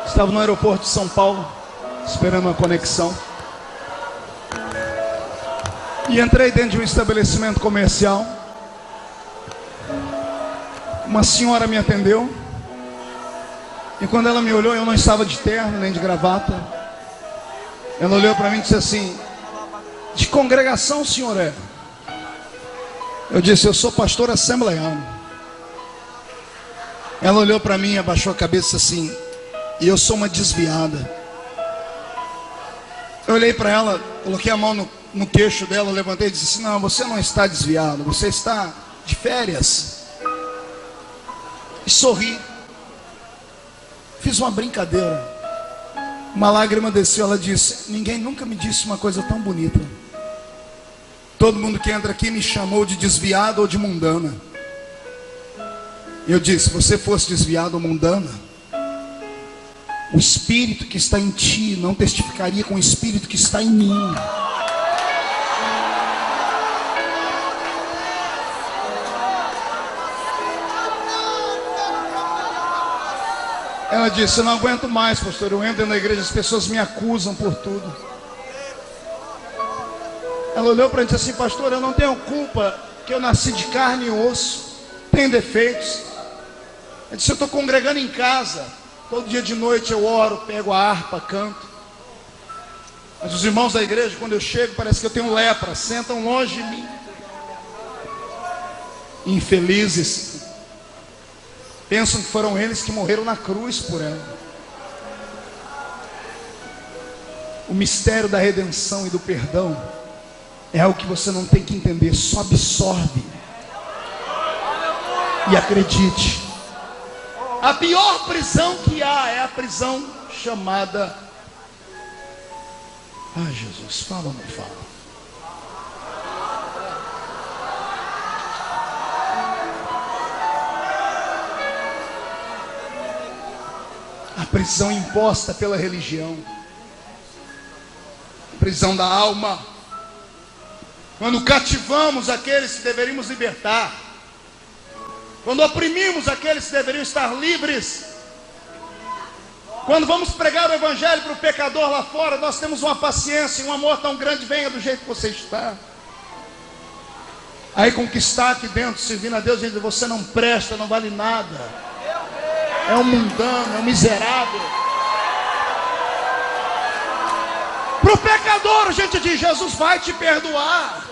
estava no aeroporto de São Paulo, esperando uma conexão. E entrei dentro de um estabelecimento comercial. Uma senhora me atendeu. E quando ela me olhou, eu não estava de terno nem de gravata. Ela olhou para mim e disse assim: de congregação o senhor é? Eu disse: eu sou pastor assembleiano. Ela olhou para mim, abaixou a cabeça assim: e eu sou uma desviada. Eu olhei para ela, coloquei a mão no queixo dela, levantei e disse assim: não, você não está desviado, você está de férias. E sorri. Fiz uma brincadeira. Uma lágrima desceu. Ela disse: ninguém nunca me disse uma coisa tão bonita. Todo mundo que entra aqui me chamou de desviado ou de mundana. Eu disse: se você fosse desviado ou mundana, o espírito que está em ti não testificaria com o espírito que está em mim. Ela disse: eu não aguento mais, pastor. Eu entro na igreja, as pessoas me acusam por tudo. Ela olhou para mim e disse assim: pastor, eu não tenho culpa, que eu nasci de carne e osso, tenho defeitos. Eu disse: eu estou congregando em casa, todo dia de noite eu oro, pego a harpa, canto. Mas os irmãos da igreja, quando eu chego, parece que eu tenho lepra, sentam longe de mim. Infelizes. Pensam que foram eles que morreram na cruz por ela. O mistério da redenção e do perdão é algo que você não tem que entender, só absorve. E acredite, a pior prisão que há é a prisão chamada... Ai, Jesus, fala ou não fala? A prisão imposta pela religião, a prisão da alma. Quando cativamos aqueles que deveríamos libertar, quando oprimimos aqueles que deveriam estar livres, quando vamos pregar o evangelho para o pecador lá fora, nós temos uma paciência e um amor tão grande: venha do jeito que você está. Aí conquistar aqui dentro, servindo a Deus, diz: você não presta, não vale nada, é um mundano, é um miserável. Para o pecador, a gente diz: Jesus vai te perdoar.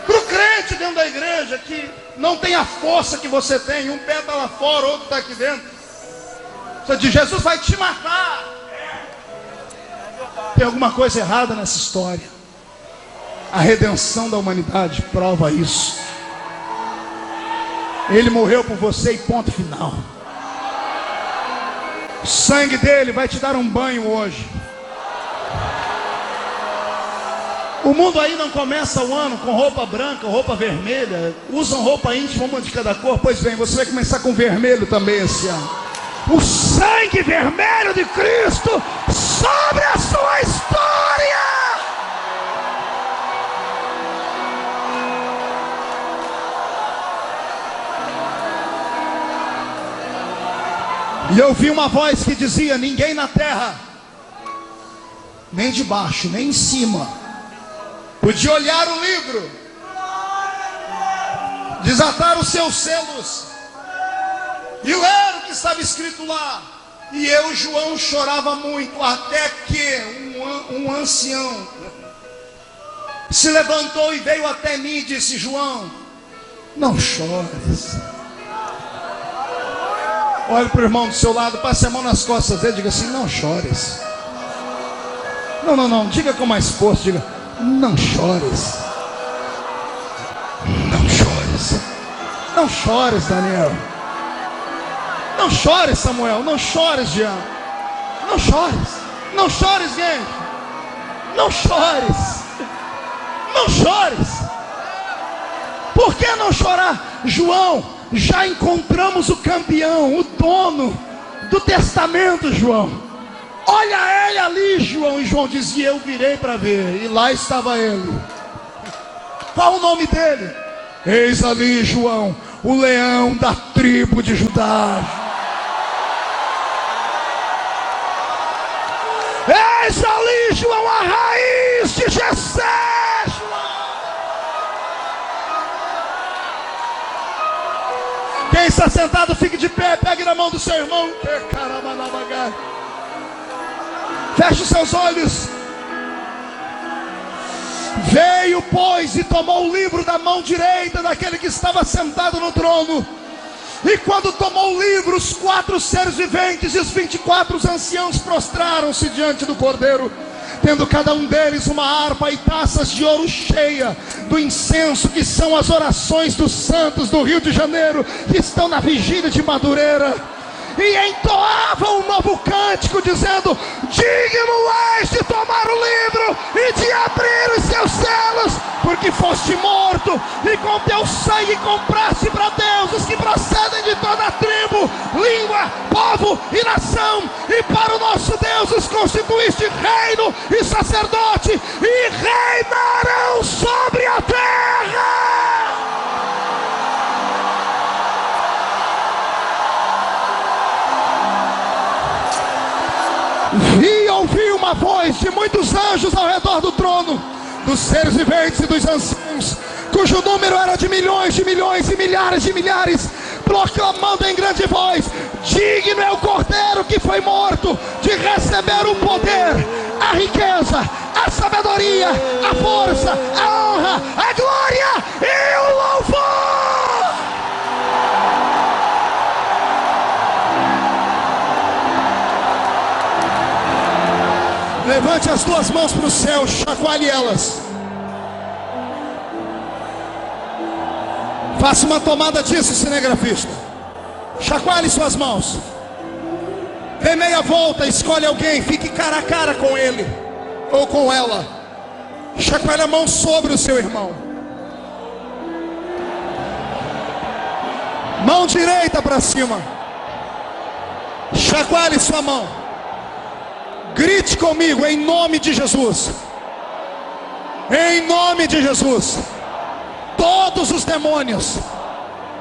Para o crente dentro da igreja, que não tem a força que você tem, um pé está lá fora, outro está aqui dentro, você diz: Jesus vai te matar. Tem alguma coisa errada nessa história. A redenção da humanidade prova isso. Ele morreu por você e ponto final. O sangue dele vai te dar um banho hoje. O mundo aí não começa o ano com roupa branca, roupa vermelha. Usam roupa íntima, uma de cada cor. Pois bem, você vai começar com vermelho também esse ano. O sangue vermelho de Cristo sobre a sua história. E eu vi uma voz que dizia: ninguém na terra, nem de baixo, nem em cima, podia olhar o livro, desatar os seus selos e ler o que estava escrito lá. E eu, João, chorava muito, até que um ancião se levantou e veio até mim e disse: João, não chores. Olhe para o irmão do seu lado, passe a mão nas costas dele e diga assim: não chores. Não, diga com mais força, diga: não chores. Não chores. Não chores, Daniel. Não chores, Samuel. Não chores, Jean. Não chores. Não chores, gente. Não chores. Não chores. Por que não chorar? João, já encontramos o campeão, o dono do testamento, João. Olha ele ali, João. E João dizia: eu virei para ver, e lá estava ele. Qual o nome dele? Eis ali, João, o leão da tribo de Judá. Eis ali, João, a raiz de Jessé, João. Quem está sentado, fique de pé, pegue na mão do seu irmão. Feche os seus olhos. Veio, pois, e tomou o livro da mão direita daquele que estava sentado no trono. E quando tomou o livro, os 4 seres viventes e os 24 anciãos prostraram-se diante do Cordeiro, tendo cada um deles uma harpa e taças de ouro cheia do incenso, que são as orações dos santos do Rio de Janeiro, que estão na vigília de Madureira. E entoavam um novo cântico, dizendo: digno és de tomar o livro e de abrir os seus selos, porque foste morto, e com teu sangue compraste para Deus os que procedem de toda a tribo, língua, povo e nação, e para o nosso Deus os constituíste reino e sacerdote, e reinarão sobre a terra. E ouvi uma voz de muitos anjos ao redor do trono, dos seres viventes e dos anciãos, cujo número era de milhões e milhares de milhares, proclamando em grande voz: digno é o Cordeiro que foi morto de receber o poder, a riqueza, a sabedoria, a força, a honra, a glória e o louvor. Levante as tuas mãos para o céu, chacoalhe elas. Faça uma tomada disso, cinegrafista. Chacoalhe suas mãos. Dê meia volta, escolhe alguém, fique cara a cara com ele ou com ela. Chacoalhe a mão sobre o seu irmão. Mão direita para cima. Chacoalhe sua mão. Grite comigo: em nome de Jesus. Em nome de Jesus. Todos os demônios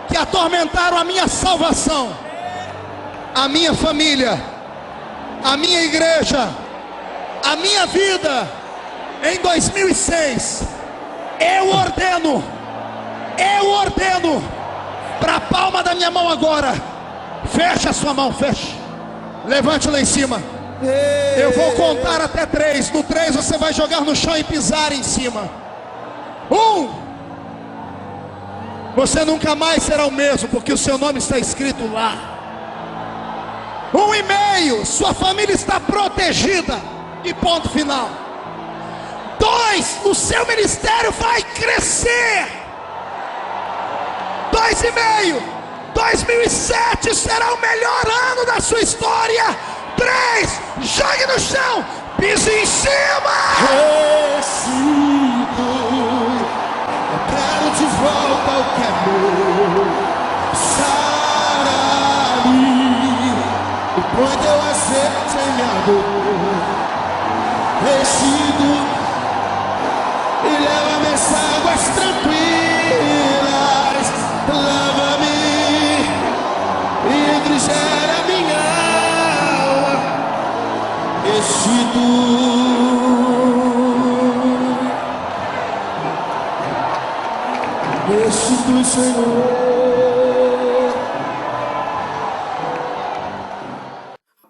que atormentaram a minha salvação, a minha família, a minha igreja, a minha vida em 2006, eu ordeno para a palma da minha mão agora. Feche a sua mão, feche. Levante lá em cima. Eu vou contar até 3. No 3 você vai jogar no chão e pisar em cima. 1. Você nunca mais será o mesmo, porque o seu nome está escrito lá. 1,5. Sua família está protegida. E ponto final. 2. O seu ministério vai crescer. 2,5. 2007 será o melhor ano da sua história. 3, jogue no chão, pise em cima. vestido e leva-me às águas tranquilas. Lava-me e refrigera minha alma. Restitui, Senhor.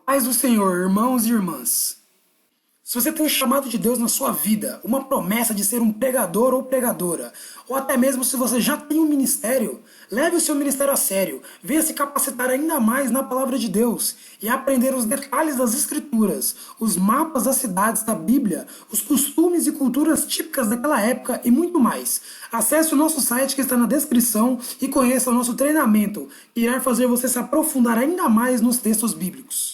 Paz do Senhor, irmãos e irmãs. Se você tem um chamado de Deus na sua vida, uma promessa de ser um pregador ou pregadora, ou até mesmo se você já tem um ministério, leve o seu ministério a sério, venha se capacitar ainda mais na palavra de Deus e aprender os detalhes das Escrituras, os mapas das cidades da Bíblia, os costumes e culturas típicas daquela época e muito mais. Acesse o nosso site que está na descrição e conheça o nosso treinamento, que irá fazer você se aprofundar ainda mais nos textos bíblicos.